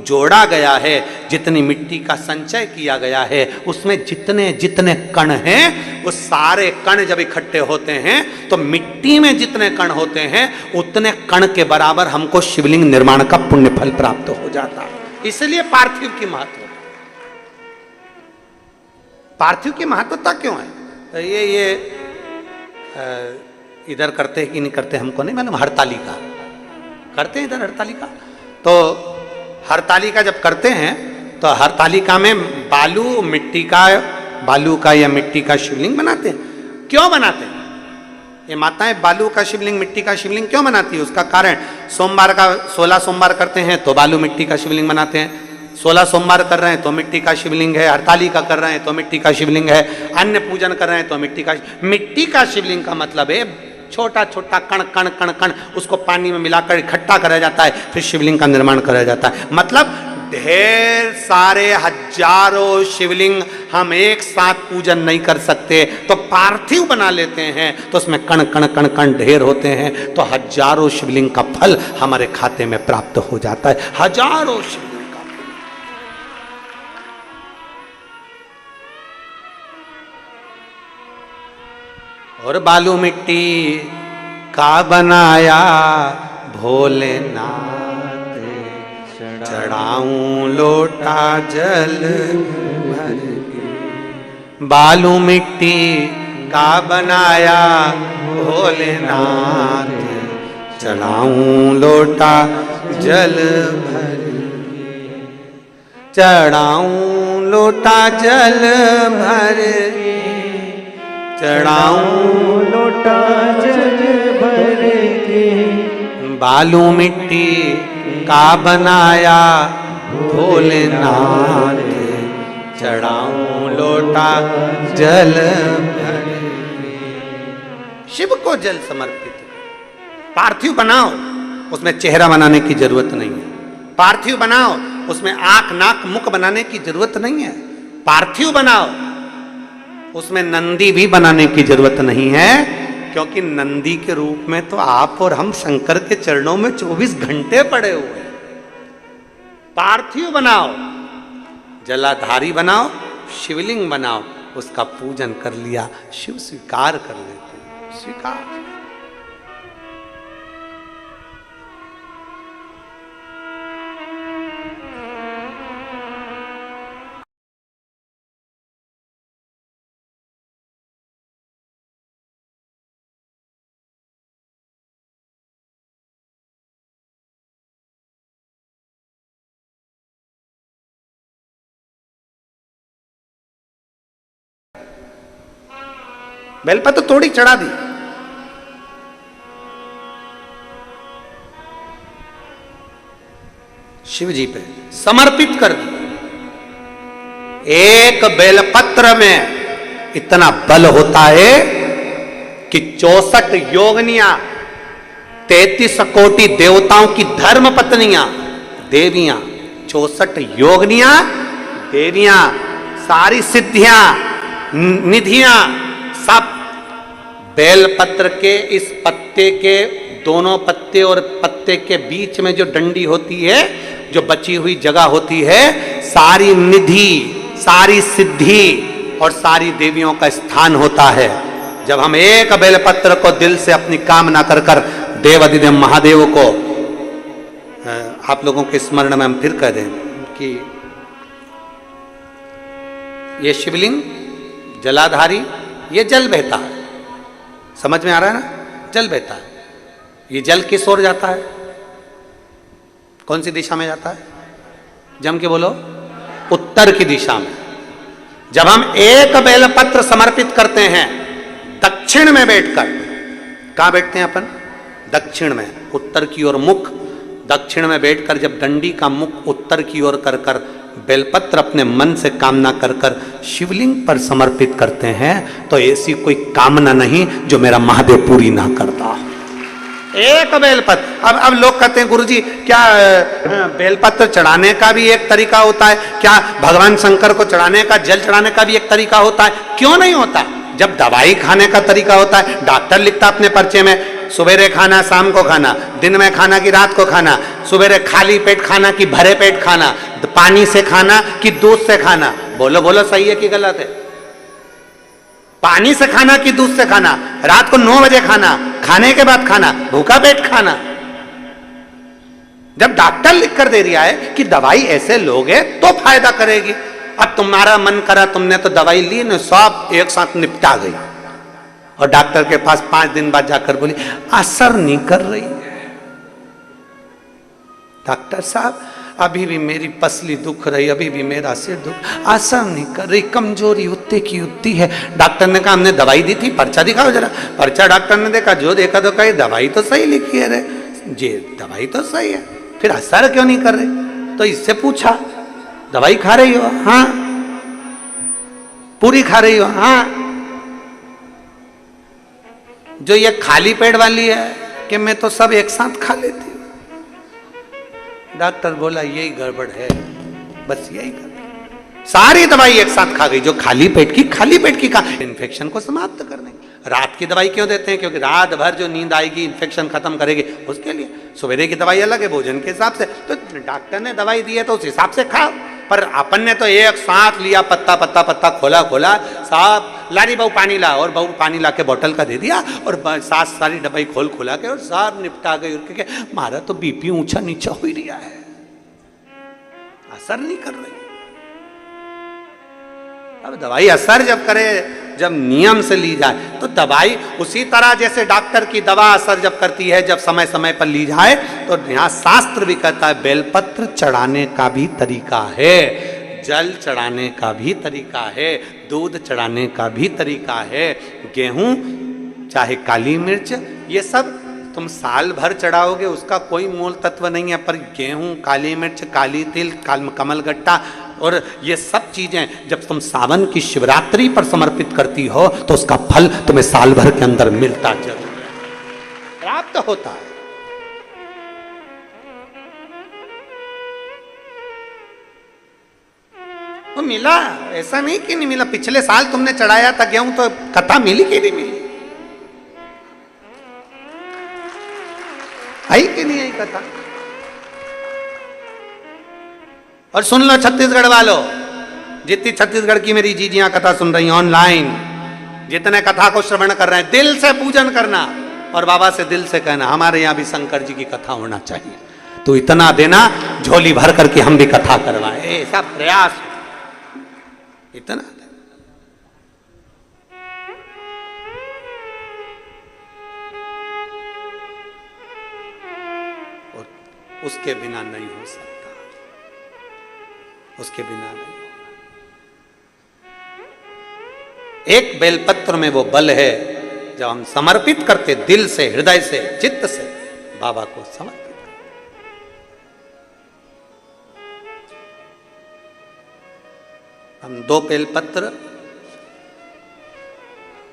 जोड़ा गया है, जितनी मिट्टी का संचय किया गया है, उसमें जितने जितने कण हैं, वो सारे कण जब इकट्ठे होते हैं तो मिट्टी में जितने कण होते हैं उतने कण के बराबर हमको शिवलिंग निर्माण का पुण्य फल प्राप्त हो जाता है। इसलिए पार्थिव की महत्व, पार्थिव की महत्वता क्यों है? तो ये इधर करते कि नहीं करते हमको नहीं मालूम। हरतालिका करते हैं इधर, हरतालिका। तो हरतालिका जब करते हैं तो हरतालिका में बालू का या मिट्टी का शिवलिंग बनाते हैं। क्यों बनाते हैं? ये माताएं बालू का शिवलिंग, मिट्टी का शिवलिंग क्यों बनाती है? उसका कारण, सोमवार का 16 सोमवार करते हैं तो बालू मिट्टी का शिवलिंग बनाते हैं, 16 सोमवार कर रहे हैं तो मिट्टी का शिवलिंग है, हरतालिका कर रहे हैं तो मिट्टी का शिवलिंग है, अन्य पूजन कर रहे हैं तो मिट्टी का शिवलिंग का मतलब है छोटा छोटा कण कण कण कण, उसको पानी में मिलाकर इकट्ठा करा जाता है, फिर शिवलिंग का निर्माण करा जाता है। मतलब ढेर सारे हजारों शिवलिंग हम एक साथ पूजन नहीं कर सकते, तो पार्थिव बना लेते हैं तो उसमें कण कण कण कण ढेर होते हैं, तो हजारों शिवलिंग का फल हमारे खाते में प्राप्त हो जाता है, हजारों शिवलिंग। और बालू मिट्टी का बनाया भोलेनाथ, चढ़ाऊं लोटा जल भर के। बालू मिट्टी का बनाया भोलेनाथ, चढ़ाऊं लोटा जल भर के। चढ़ाऊं लोटा जल भर के, चढ़ाऊं लोटा जल भर के। बालू मिट्टी का बनाया भोलेनाथ, चढ़ाऊं लोटा जल भर के। शिव को जल समर्पित। पार्थिव बनाओ, उसमें चेहरा बनाने की जरूरत नहीं है। पार्थिव बनाओ, उसमें आंख नाक मुख बनाने की जरूरत नहीं है। पार्थिव बनाओ, उसमें नंदी भी बनाने की जरूरत नहीं है, क्योंकि नंदी के रूप में तो आप और हम शंकर के चरणों में 24 घंटे पड़े हुए हैं। पार्थिव बनाओ, जलाधारी बनाओ, शिवलिंग बनाओ, उसका पूजन कर लिया, शिव स्वीकार कर लेते हैं, स्वीकार। बेलपत्र थोड़ी चढ़ा दी, शिव जी पे समर्पित कर दी। एक बेलपत्र में इतना बल होता है कि 64 योगनियां, 33 कोटि देवताओं की धर्म पत्नियां, देवियां, 64 योगनियां, देवियां, सारी सिद्धियां, निधियां, सब बेलपत्र के इस पत्ते के दोनों पत्ते और पत्ते के बीच में जो डंडी होती है, जो बची हुई जगह होती है, सारी निधि, सारी सिद्धि और सारी देवियों का स्थान होता है। जब हम एक बेलपत्र को दिल से अपनी कामना कर कर देवाधिदेव महादेव को, आप लोगों के स्मरण में हम फिर कह दें कि ये शिवलिंग जलाधारी, ये जल बहता है, समझ में आ रहा है ना, जल बहता है। ये जल किस ओर जाता है, कौन सी दिशा में जाता है, जम के बोलो, उत्तर की दिशा में। जब हम एक बेलपत्र समर्पित करते हैं दक्षिण में बैठकर, कहां बैठते हैं अपन, दक्षिण में, उत्तर की ओर मुख, दक्षिण में बैठकर जब डंडी का मुख उत्तर की ओर कर कर बेलपत्र अपने मन से कामना कर कर शिवलिंग पर समर्पित करते हैं, तो ऐसी कोई कामना नहीं जो मेरा महादेव पूरी ना करता। एक बेलपत्र। अब लोग कहते हैं गुरुजी क्या बेलपत्र चढ़ाने का भी एक तरीका होता है, क्या भगवान शंकर को चढ़ाने का, जल चढ़ाने का भी एक तरीका होता है? क्यों नहीं होता? जब दवाई खाने का तरीका होता है, डॉक्टर लिखता अपने पर्चे में सुबेरे खाना, शाम को खाना, दिन में खाना कि रात को खाना, सुबेरे खाली पेट खाना कि भरे पेट खाना, पानी से खाना कि दूध से खाना, बोलो बोलो सही है कि गलत है? पानी से खाना कि दूध से खाना, रात को 9 बजे खाना, खाने के बाद खाना, भूखा पेट खाना। जब डॉक्टर लिख कर दे रहा है कि दवाई ऐसे लोगे तो फायदा करेगी, अब तुम्हारा मन करा, तुमने तो दवाई ली ना, सब एक साथ निपटा गई, और डॉक्टर के पास 5 दिन बाद जाकर बोली असर नहीं कर रही है, डॉक्टर साहब अभी भी मेरी पसली दुख रही, अभी भी मेरा सिर दुख, असर नहीं कर रही, कमजोरी उतने की उतनी है। डॉक्टर ने कहा हमने दवाई दी थी, पर्चा दिखाओ जरा। पर्चा डॉक्टर ने देखा, जो देखा तो कही दवाई तो सही लिखी है रे, जी दवाई तो सही है, फिर असर क्यों नहीं कर रही? तो इससे पूछा दवाई खा रही हो? हाँ। पूरी खा रही हो? हाँ। जो ये खाली पेट वाली है कि मैं तो सब एक साथ खा लेती हूं। डॉक्टर बोला यही गड़बड़ है, बस यही गड़बड़, सारी दवाई एक साथ खा गई, जो खाली पेट की खा, इन्फेक्शन को समाप्त करने। रात की दवाई क्यों देते हैं? क्योंकि रात भर जो नींद आएगी इन्फेक्शन खत्म करेगी, उसके लिए। सवेरे की दवाई अलग है, भोजन के हिसाब से, तो डॉक्टर ने दवाई दी है तो उस हिसाब से खाओ। पर अपन ने तो एक साथ लिया, पत्ता पत्ता पत्ता खोला खोला, साहब लारी बहू पानी ला, और बहू पानी ला के बोतल का दे दिया, और साथ सारी दवाई खोल खोला के और सब निपटा गई। क्योंकि हमारा तो बीपी ऊंचा नीचा हो ही रहा है, असर नहीं कर रही। अब दवाई असर जब करे, जब नियम से ली जाए, तो दवाई उसी तरह जैसे डॉक्टर की दवा असर जब करती है, जब समय समय पर ली जाए, तो यहाँ शास्त्र भी कहता है बेलपत्र चढ़ाने का भी तरीका है, जल चढ़ाने का भी तरीका है, दूध चढ़ाने का भी तरीका है, गेहूं चाहे काली मिर्च, ये सब तुम साल भर चढ़ाओगे, उसका कोई मूल तत्व नहीं है। पर गेहूं, काली मिर्च, काली तिल, कमलगट्टा और ये सब चीजें जब तुम सावन की शिवरात्रि पर समर्पित करती हो, तो उसका फल तुम्हें साल भर के अंदर मिलता जरूर है, प्राप्त होता है। तो मिला, ऐसा नहीं कि नहीं मिला। पिछले साल तुमने चढ़ाया था गेहूं तो कथा मिली कि नहीं मिली? आई कि नहीं आई कथा? और सुन लो छत्तीसगढ़ वालों, जितनी छत्तीसगढ़ की मेरी जीजियां कथा सुन रही हैं ऑनलाइन, जितने कथा को श्रवण कर रहे हैं, दिल से पूजन करना और बाबा से दिल से कहना हमारे यहाँ भी शंकर जी की कथा होना चाहिए। तो इतना देना झोली भर करके हम भी कथा करवाएं, ऐसा प्रयास इतना। और उसके बिना नहीं हो सकता, उसके बिना नहीं। एक बेलपत्र में वो बल है जब हम समर्पित करते, दिल से, हृदय से, चित्त से बाबा को समर्पित। हम 2 बेलपत्र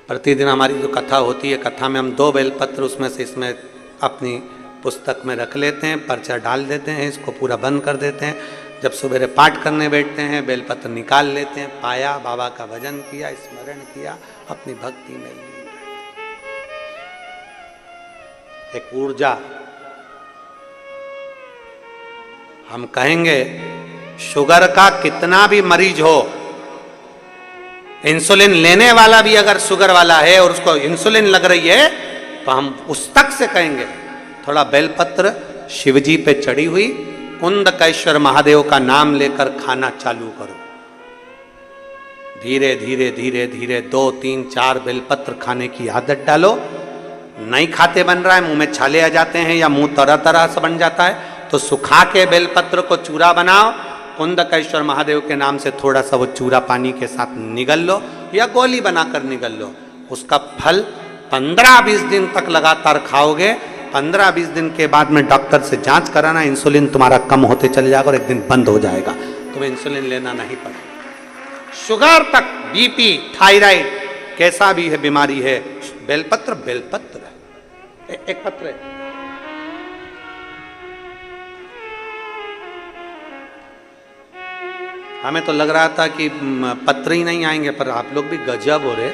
प्रतिदिन, हमारी जो कथा होती है, कथा में हम 2 बेलपत्र उसमें से इसमें अपनी पुस्तक में रख लेते हैं, पर्चा डाल देते हैं, इसको पूरा बंद कर देते हैं। जब सवेरे पाठ करने बैठते हैं बेलपत्र निकाल लेते हैं, पाया, बाबा का भजन किया, स्मरण किया, अपनी भक्ति में लीन रहे। एक ऊर्जा, हम कहेंगे शुगर का कितना भी मरीज हो, इंसुलिन लेने वाला भी अगर शुगर वाला है और उसको इंसुलिन लग रही है, तो हम उस तक से कहेंगे थोड़ा बेलपत्र शिवजी पे चढ़ी हुई कुंदकेश्वर महादेव का नाम लेकर खाना चालू करो। धीरे धीरे धीरे धीरे 2, 3, 4 बेलपत्र खाने की आदत डालो। नहीं खाते बन रहा है, मुंह में छाले आ जाते हैं या मुंह तरह तरह से बन जाता है, तो सुखा के बेलपत्र को चूरा बनाओ, कुंदकेश्वर महादेव के नाम से थोड़ा सा वो चूरा पानी के साथ निगल लो या गोली बनाकर निगल लो। उसका फल 15-20 दिन तक लगातार खाओगे। 15-20 दिन के बाद में डॉक्टर से जांच कराना, इंसुलिन तुम्हारा कम होते चले जाएगा और एक दिन बंद हो जाएगा, तुम्हें इंसुलिन लेना नहीं पड़ेगा। शुगर तक, बीपी, थायराइड, कैसा भी है बीमारी है, बेलपत्र बेलपत्र है। एक पत्र है, हमें तो लग रहा था कि पत्र ही नहीं आएंगे, पर आप लोग भी गजब हो रहे,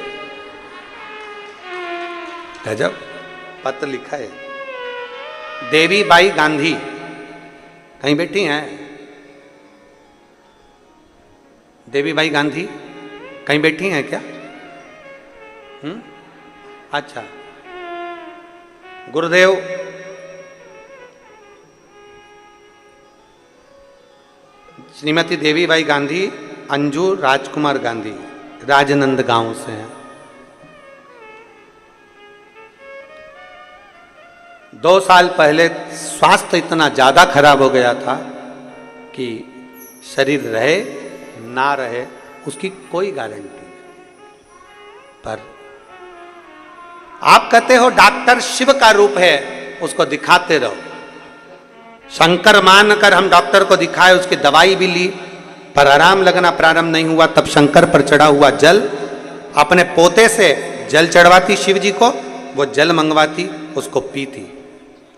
गजब। पत्र लिखा है, देवी बाई गांधी कहीं बैठी हैं? देवी बाई गांधी कहीं बैठी हैं क्या? अच्छा, गुरुदेव श्रीमती देवी बाई गांधी, अंजू राजकुमार गांधी, राजनंद गांव से हैं। 2 साल पहले स्वास्थ्य इतना ज्यादा खराब हो गया था कि शरीर रहे ना रहे उसकी कोई गारंटी नहीं। पर आप कहते हो डॉक्टर शिव का रूप है, उसको दिखाते रहो। शंकर मानकर हम डॉक्टर को दिखाए, उसकी दवाई भी ली, पर आराम लगना प्रारंभ नहीं हुआ। तब शंकर पर चढ़ा हुआ जल, अपने पोते से जल चढ़वाती शिव जी को, वो जल मंगवाती, उसको पीती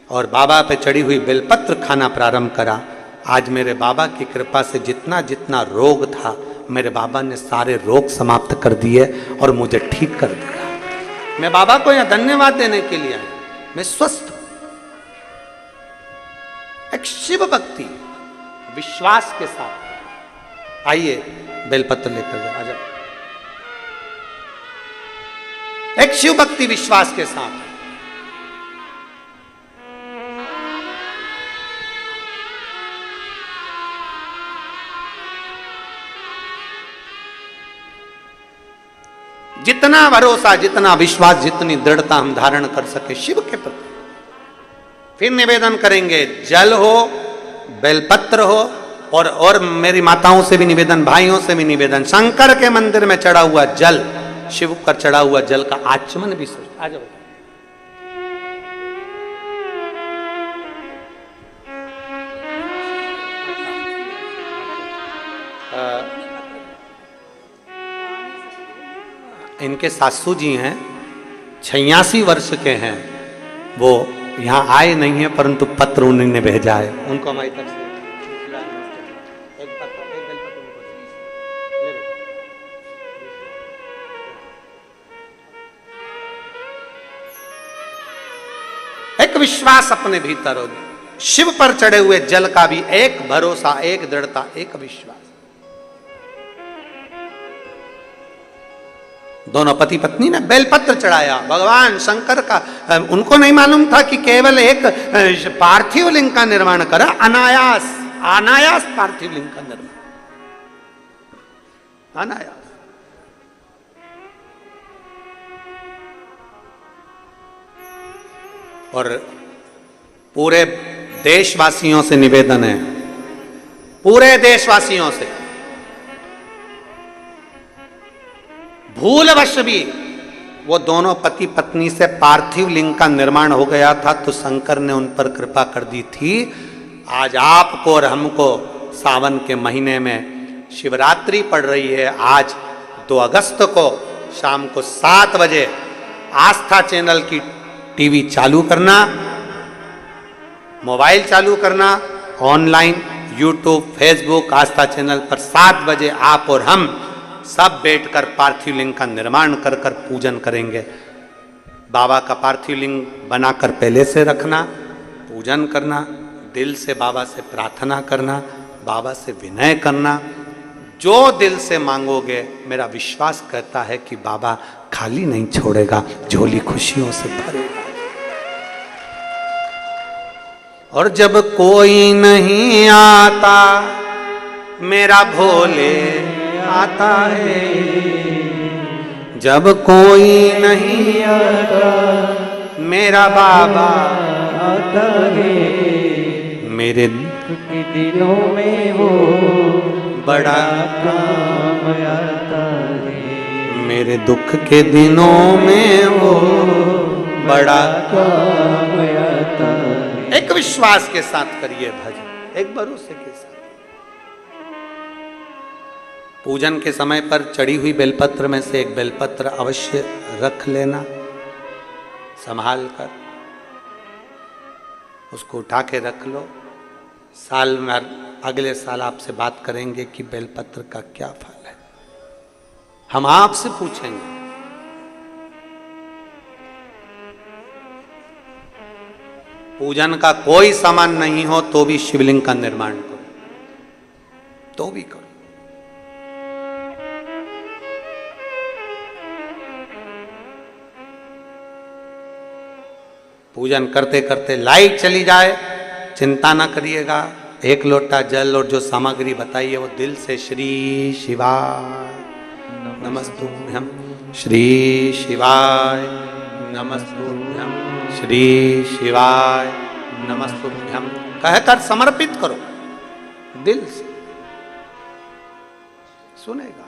और बाबा पे चढ़ी हुई बेलपत्र खाना प्रारंभ करा। आज मेरे बाबा की कृपा से जितना जितना रोग था, मेरे बाबा ने सारे रोग समाप्त कर दिए और मुझे ठीक कर दिया। मैं बाबा को यहां धन्यवाद देने के लिए आया, मैं स्वस्थ। एक शिव भक्ति विश्वास के साथ आइए बेलपत्र लेकर जाओ, आ जाओ। एक शिव भक्ति विश्वास के साथ, जितना भरोसा, जितना विश्वास, जितनी दृढ़ता हम धारण कर सके शिव के प्रति। फिर निवेदन करेंगे, जल हो, बेलपत्र हो, और मेरी माताओं से भी निवेदन, भाइयों से भी निवेदन, शंकर के मंदिर में चढ़ा हुआ जल, शिव पर चढ़ा हुआ जल का आचमन भी सोच। आ जाओ। इनके सासू जी हैं, 86 वर्ष के हैं, वो यहाँ आए नहीं है, परंतु पत्र उन्होंने भेजा है, उनको हमारी तरफ से एक पत्र, एक बेलपत्र उनको। एक विश्वास अपने भीतर होगी। शिव पर चढ़े हुए जल का भी एक भरोसा, एक दृढ़ता, एक विश्वास। दोनों पति पत्नी ने बेलपत्र चढ़ाया भगवान शंकर का। उनको नहीं मालूम था कि केवल एक पार्थिव लिंग का निर्माण करा, अनायास अनायास पार्थिव लिंग का निर्माण, अनायास। और पूरे देशवासियों से निवेदन है, पूरे देशवासियों से, भूलवश भी वो दोनों पति पत्नी से पार्थिव लिंग का निर्माण हो गया था तो शंकर ने उन पर कृपा कर दी थी। आज आपको और हमको सावन के महीने में शिवरात्रि पड़ रही है। आज 2 अगस्त को शाम को 7 बजे आस्था चैनल की टीवी चालू करना, मोबाइल चालू करना, ऑनलाइन यूट्यूब, फेसबुक, आस्था चैनल पर 7 बजे आप और हम सब बैठकर पार्थिव लिंग का निर्माण कर कर पूजन करेंगे। बाबा का पार्थिव लिंग बनाकर पहले से रखना, पूजन करना, दिल से बाबा से प्रार्थना करना, बाबा से विनय करना। जो दिल से मांगोगे मेरा विश्वास कहता है कि बाबा खाली नहीं छोड़ेगा, झोली खुशियों से भरेगा। और जब कोई नहीं आता मेरा भोले आता है, जब कोई नहीं आता मेरा बाबा आता है, मेरे दिनों में वो बड़ा काम आता है, मेरे दुख के दिनों में वो बड़ा काम आता है। एक विश्वास के साथ करिए भजन, एक भरोसे के साथ। पूजन के समय पर चढ़ी हुई बेलपत्र में से एक बेलपत्र अवश्य रख लेना, संभाल कर उसको उठा के रख लो। साल में अगले साल आपसे बात करेंगे कि बेलपत्र का क्या फल है, हम आपसे पूछेंगे। पूजन का कोई सामान नहीं हो तो भी शिवलिंग का निर्माण करो, तो भी करो। पूजन करते करते लाइट चली जाए चिंता ना करिएगा। एक लोटा जल और जो सामग्री बताई है वो दिल से श्री शिवाय नमस्तुभ्यं, श्री शिवाय नमस्तुभ्यं, श्री शिवाय नमस्तुभ्यं कहकर समर्पित करो दिल से, सुनेगा।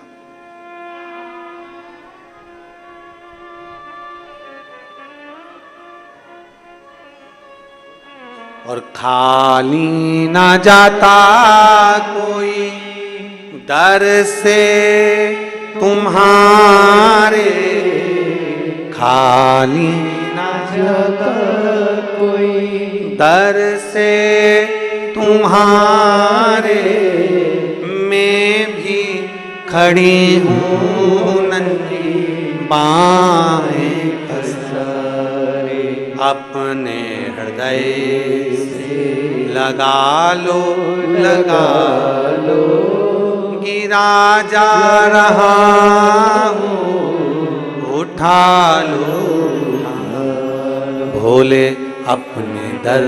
और खाली ना जाता कोई दर से तुम्हारे, खाली ना जाता कोई दर से तुम्हारे, मैं भी खड़ी हूँ नन्ही बाहें पसारे, अपने हृदय से लगा लो लगा लो, गिरा जा रहा हूँ उठा लो, भोले अपने दर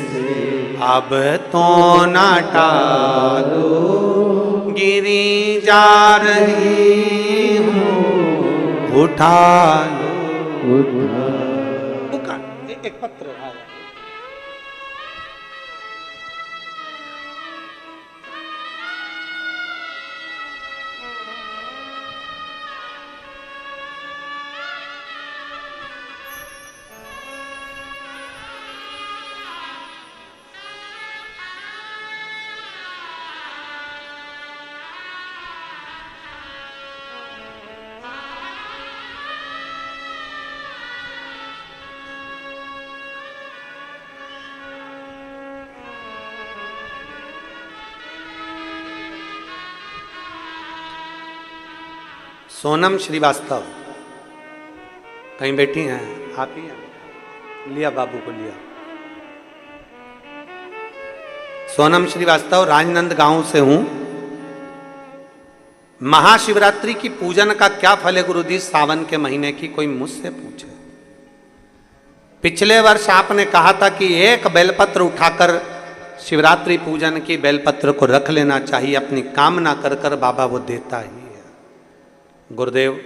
से अब तो ना टालो, गिरी जा रही हूँ उठा लो। एक पत्र आया, सोनम श्रीवास्तव कहीं बैठी हैं, आप ही हैं। लिया बाबू को लिया। सोनम श्रीवास्तव, राजनंद गांव से हूं। महाशिवरात्रि की पूजन का क्या फल है गुरुजी सावन के महीने की, कोई मुझसे पूछे। पिछले वर्ष आपने कहा था कि एक बेलपत्र उठाकर शिवरात्रि पूजन की बेलपत्र को रख लेना चाहिए, अपनी कामना कर कर बाबा वो देता ही है। गुरुदेव,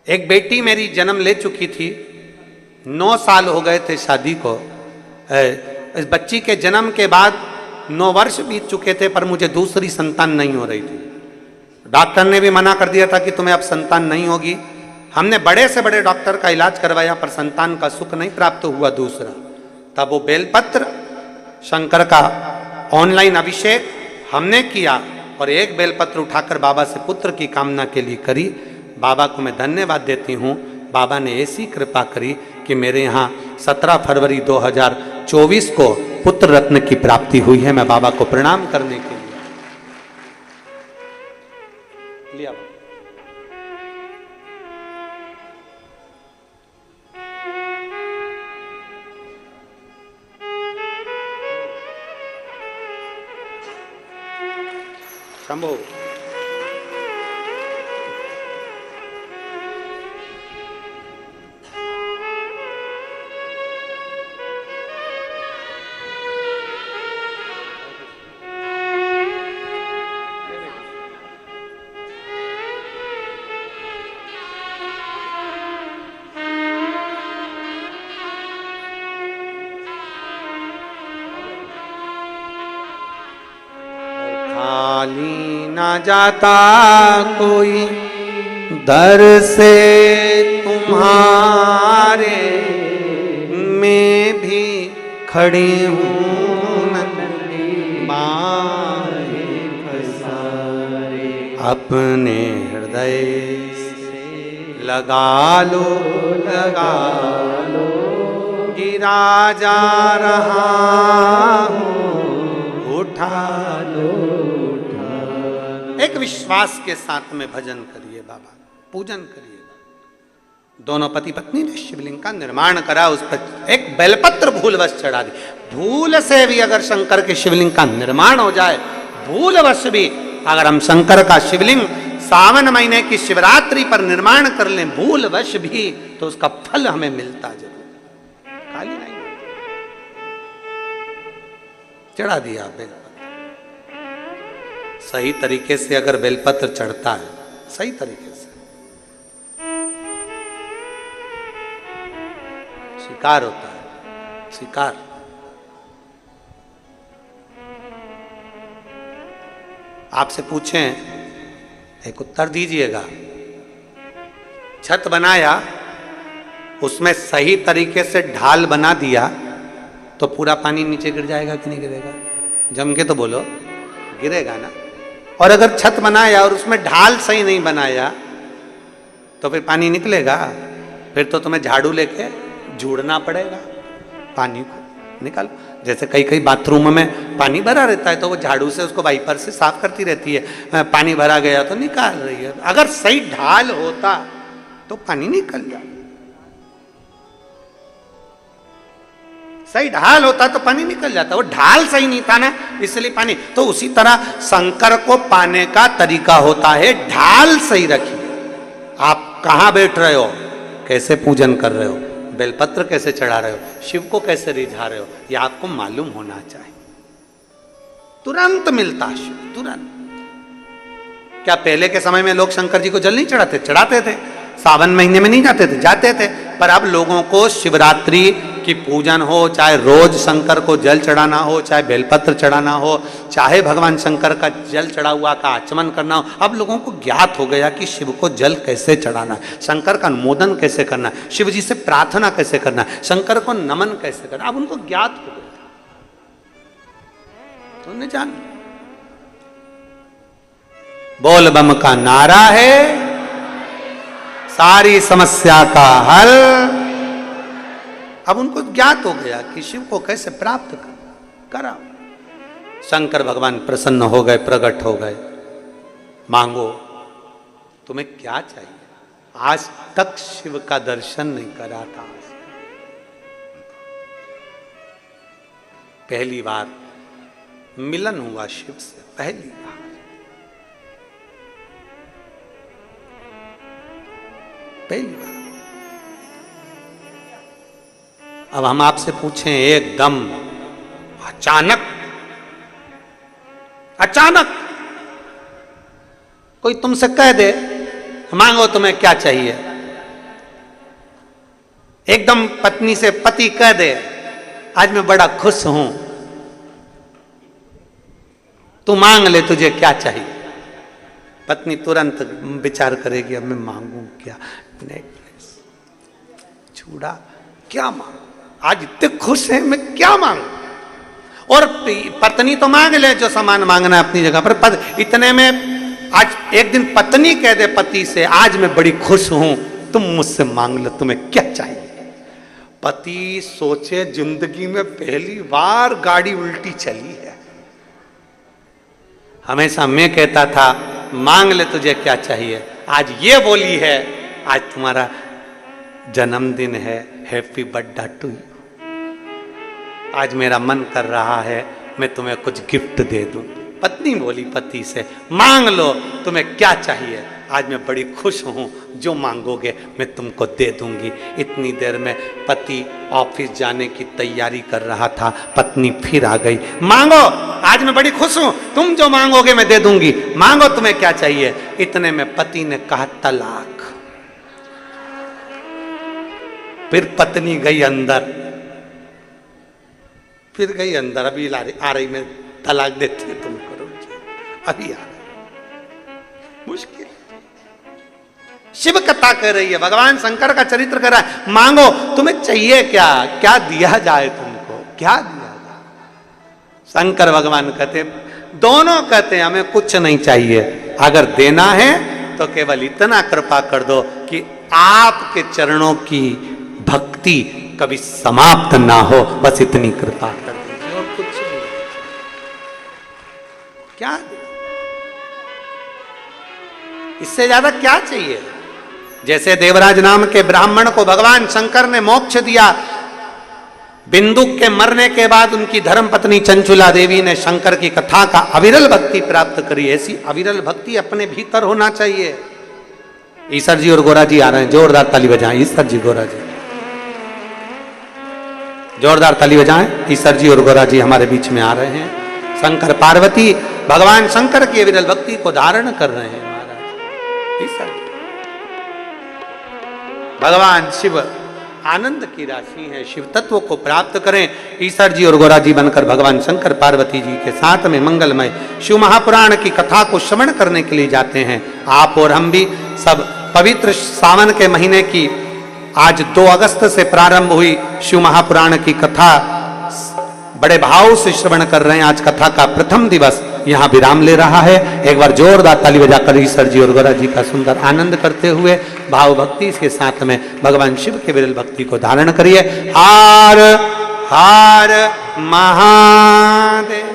एक बेटी मेरी जन्म ले चुकी थी, 9 साल हो गए थे शादी को। इस बच्ची के जन्म के बाद 9 वर्ष बीत चुके थे, पर मुझे दूसरी संतान नहीं हो रही थी। डॉक्टर ने भी मना कर दिया था कि तुम्हें अब संतान नहीं होगी। हमने बड़े से बड़े डॉक्टर का इलाज करवाया, पर संतान का सुख नहीं प्राप्त हुआ दूसरा। तब वो बेलपत्र शंकर का ऑनलाइन अभिषेक हमने किया और एक बेलपत्र उठाकर बाबा से पुत्र की कामना के लिए करी। बाबा को मैं धन्यवाद देती हूँ। बाबा ने ऐसी कृपा करी कि मेरे यहाँ 17 फरवरी 2024 को पुत्र रत्न की प्राप्ति हुई है। मैं बाबा को प्रणाम करने के लिए लिया। शंभो खाली ना जाता कोई दर से तुम्हारे, मैं भी खड़ी हूँ बाहें पसारे। अपने हृदय से लगा लो गिरा जा रहा हूँ, उठा लो। एक विश्वास के साथ में भजन करिए, बाबा पूजन करिए। दोनों पति पत्नी ने शिवलिंग का निर्माण करा, उस पर एक बेलपत्र भूलवश चढ़ा दी। भूल से भी अगर शंकर के शिवलिंग का निर्माण हो जाए, भूलवश भी अगर हम शंकर का शिवलिंग सावन महीने की शिवरात्रि पर निर्माण कर लें, भूलवश भी, तो उसका फल हमें मिलता जरूर। खाली नहीं चढ़ा दिया बेलपत्र। सही तरीके से अगर बेलपत्र चढ़ता है, सही तरीके से स्वीकार होता है, स्वीकार। आपसे पूछें, एक उत्तर दीजिएगा। छत बनाया, उसमें सही तरीके से ढाल बना दिया, तो पूरा पानी नीचे गिर जाएगा कि नहीं गिरेगा? जम के तो बोलो, गिरेगा ना। और अगर छत बनाया और उसमें ढाल सही नहीं बनाया, तो फिर पानी निकलेगा? फिर तो तुम्हें झाड़ू लेके जोड़ना पड़ेगा पानी को निकाल। जैसे कई कई बाथरूम में पानी भरा रहता है, तो वो झाड़ू से उसको वाइपर से साफ करती रहती है। पानी भरा गया तो निकाल रही है। अगर सही ढाल होता तो पानी निकल जाता। सही ढाल होता तो पानी निकल जाता। वो ढाल सही नहीं था ना, इसलिए पानी। तो उसी तरह शंकर को पाने का तरीका होता है, ढाल सही रखिए। आप कहां बैठ रहे हो, कैसे पूजन कर रहे हो, बेलपत्र कैसे चढ़ा रहे हो, शिव को कैसे रिझा रहे हो, यह आपको मालूम होना चाहिए। तुरंत मिलता शिव, तुरंत। क्या पहले के समय में लोग शंकर जी को जल नहीं चढ़ाते? चढ़ाते थे। सावन महीने में नहीं जाते थे? जाते थे। पर अब लोगों को शिवरात्रि की पूजन हो, चाहे रोज शंकर को जल चढ़ाना हो, चाहे बेलपत्र चढ़ाना हो, चाहे भगवान शंकर का जल चढ़ा हुआ का आचमन करना हो, अब लोगों को ज्ञात हो गया कि शिव को जल कैसे चढ़ाना है, शंकर का अनुमोदन कैसे करना है, शिव जी से प्रार्थना कैसे करना है, शंकर को नमन कैसे करना। अब उनको ज्ञात हो गया, तो उन्हें जान। बोल बम का नारा है सारी समस्या का हल। अब उनको ज्ञात हो गया कि शिव को कैसे प्राप्त करा। शंकर भगवान प्रसन्न हो गए, प्रकट हो गए। मांगो, तुम्हें क्या चाहिए? आज तक शिव का दर्शन नहीं करा था। पहली बार मिलन हुआ शिव से, पहली बार। पहली बार। अब हम आपसे पूछें, एकदम अचानक कोई तुमसे कह दे मांगो तुम्हें क्या चाहिए, एकदम पत्नी से पति कह दे आज मैं बड़ा खुश हूं, तू मांग ले तुझे क्या चाहिए। पत्नी तुरंत विचार करेगी अब मैं मांगू क्या, नेकलेस, चूड़ा, क्या मांगू, आज इतने खुश हैं मैं क्या मांगू। और पत्नी तो मांग ले जो सामान मांगना है अपनी जगह पर, इतने में आज एक दिन पत्नी कह दे पति से आज मैं बड़ी खुश हूं, तुम मुझसे मांग लो तुम्हें क्या चाहिए। पति सोचे जिंदगी में पहली बार गाड़ी उल्टी चली है। हमेशा मैं कहता था मांग ले तुझे क्या चाहिए, आज ये बोली है आज तुम्हारा जन्मदिन है, हैप्पी बर्थडे टू यू। आज मेरा मन कर रहा है मैं तुम्हें कुछ गिफ्ट दे दूं। पत्नी बोली पति से मांग लो तुम्हें क्या चाहिए, आज मैं बड़ी खुश हूं, जो मांगोगे मैं तुमको दे दूंगी। इतनी देर में पति ऑफिस जाने की तैयारी कर रहा था, पत्नी फिर आ गई, मांगो आज मैं बड़ी खुश हूं, तुम जो मांगोगे मैं दे दूंगी, मांगो तुम्हें क्या चाहिए। इतने में पति ने कहा तलाक। फिर पत्नी गई अंदर, अभी आ रही मैं तलाक देती तुम करो, अभी आ रही। मुश्किल। शिव कथा कर रही है, भगवान शंकर का चरित्र कर रहा है, मांगो तुम्हें चाहिए क्या, क्या दिया जाए तुमको, क्या दिया जाए। शंकर भगवान कहते, दोनों कहते हैं हमें कुछ नहीं चाहिए, अगर देना है तो केवल इतना कृपा कर दो कि आपके चरणों की भक्ति कभी समाप्त ना हो, बस इतनी कृपा कर दीजिए और कुछ नहीं। क्या इससे ज्यादा क्या चाहिए। जैसे देवराज नाम के ब्राह्मण को भगवान शंकर ने मोक्ष दिया, बिंदु के मरने के बाद उनकी धर्मपत्नी चंचुला देवी ने शंकर की कथा का अविरल भक्ति प्राप्त करी। ऐसी अविरल भक्ति अपने भीतर होना चाहिए। ईश्वर जी और गोरा जी आ रहे हैं, जोरदार ताली बजाएं। ईश्वर जी, गोरा जी, जोरदार ताली बजाएं। ईश्वर जी और गोरा जी हमारे बीच में आ रहे हैं। शंकर पार्वती भगवान शंकर की अविरल भक्ति को धारण कर रहे हैं महाराज। ईश्वर भगवान शिव आनंद की राशि है, शिव तत्व को प्राप्त करें। ईश्वर जी और गोरा जी बनकर भगवान शंकर पार्वती जी के साथ में मंगलमय शिव महापुराण की कथा को श्रवण करने के लिए जाते हैं। आप और हम भी सब पवित्र सावन के महीने की आज 2 अगस्त से प्रारंभ हुई शिव महापुराण की कथा बड़े भाव से श्रवण कर रहे हैं। आज कथा का प्रथम दिवस यहाँ विराम ले रहा है। एक बार जोरदार ताली बजाकर ईश्वर जी और गोरा जी का सुंदर आनंद करते हुए भाव भक्ति के साथ में भगवान शिव के विरल भक्ति को धारण करिए। हार हार महादेव।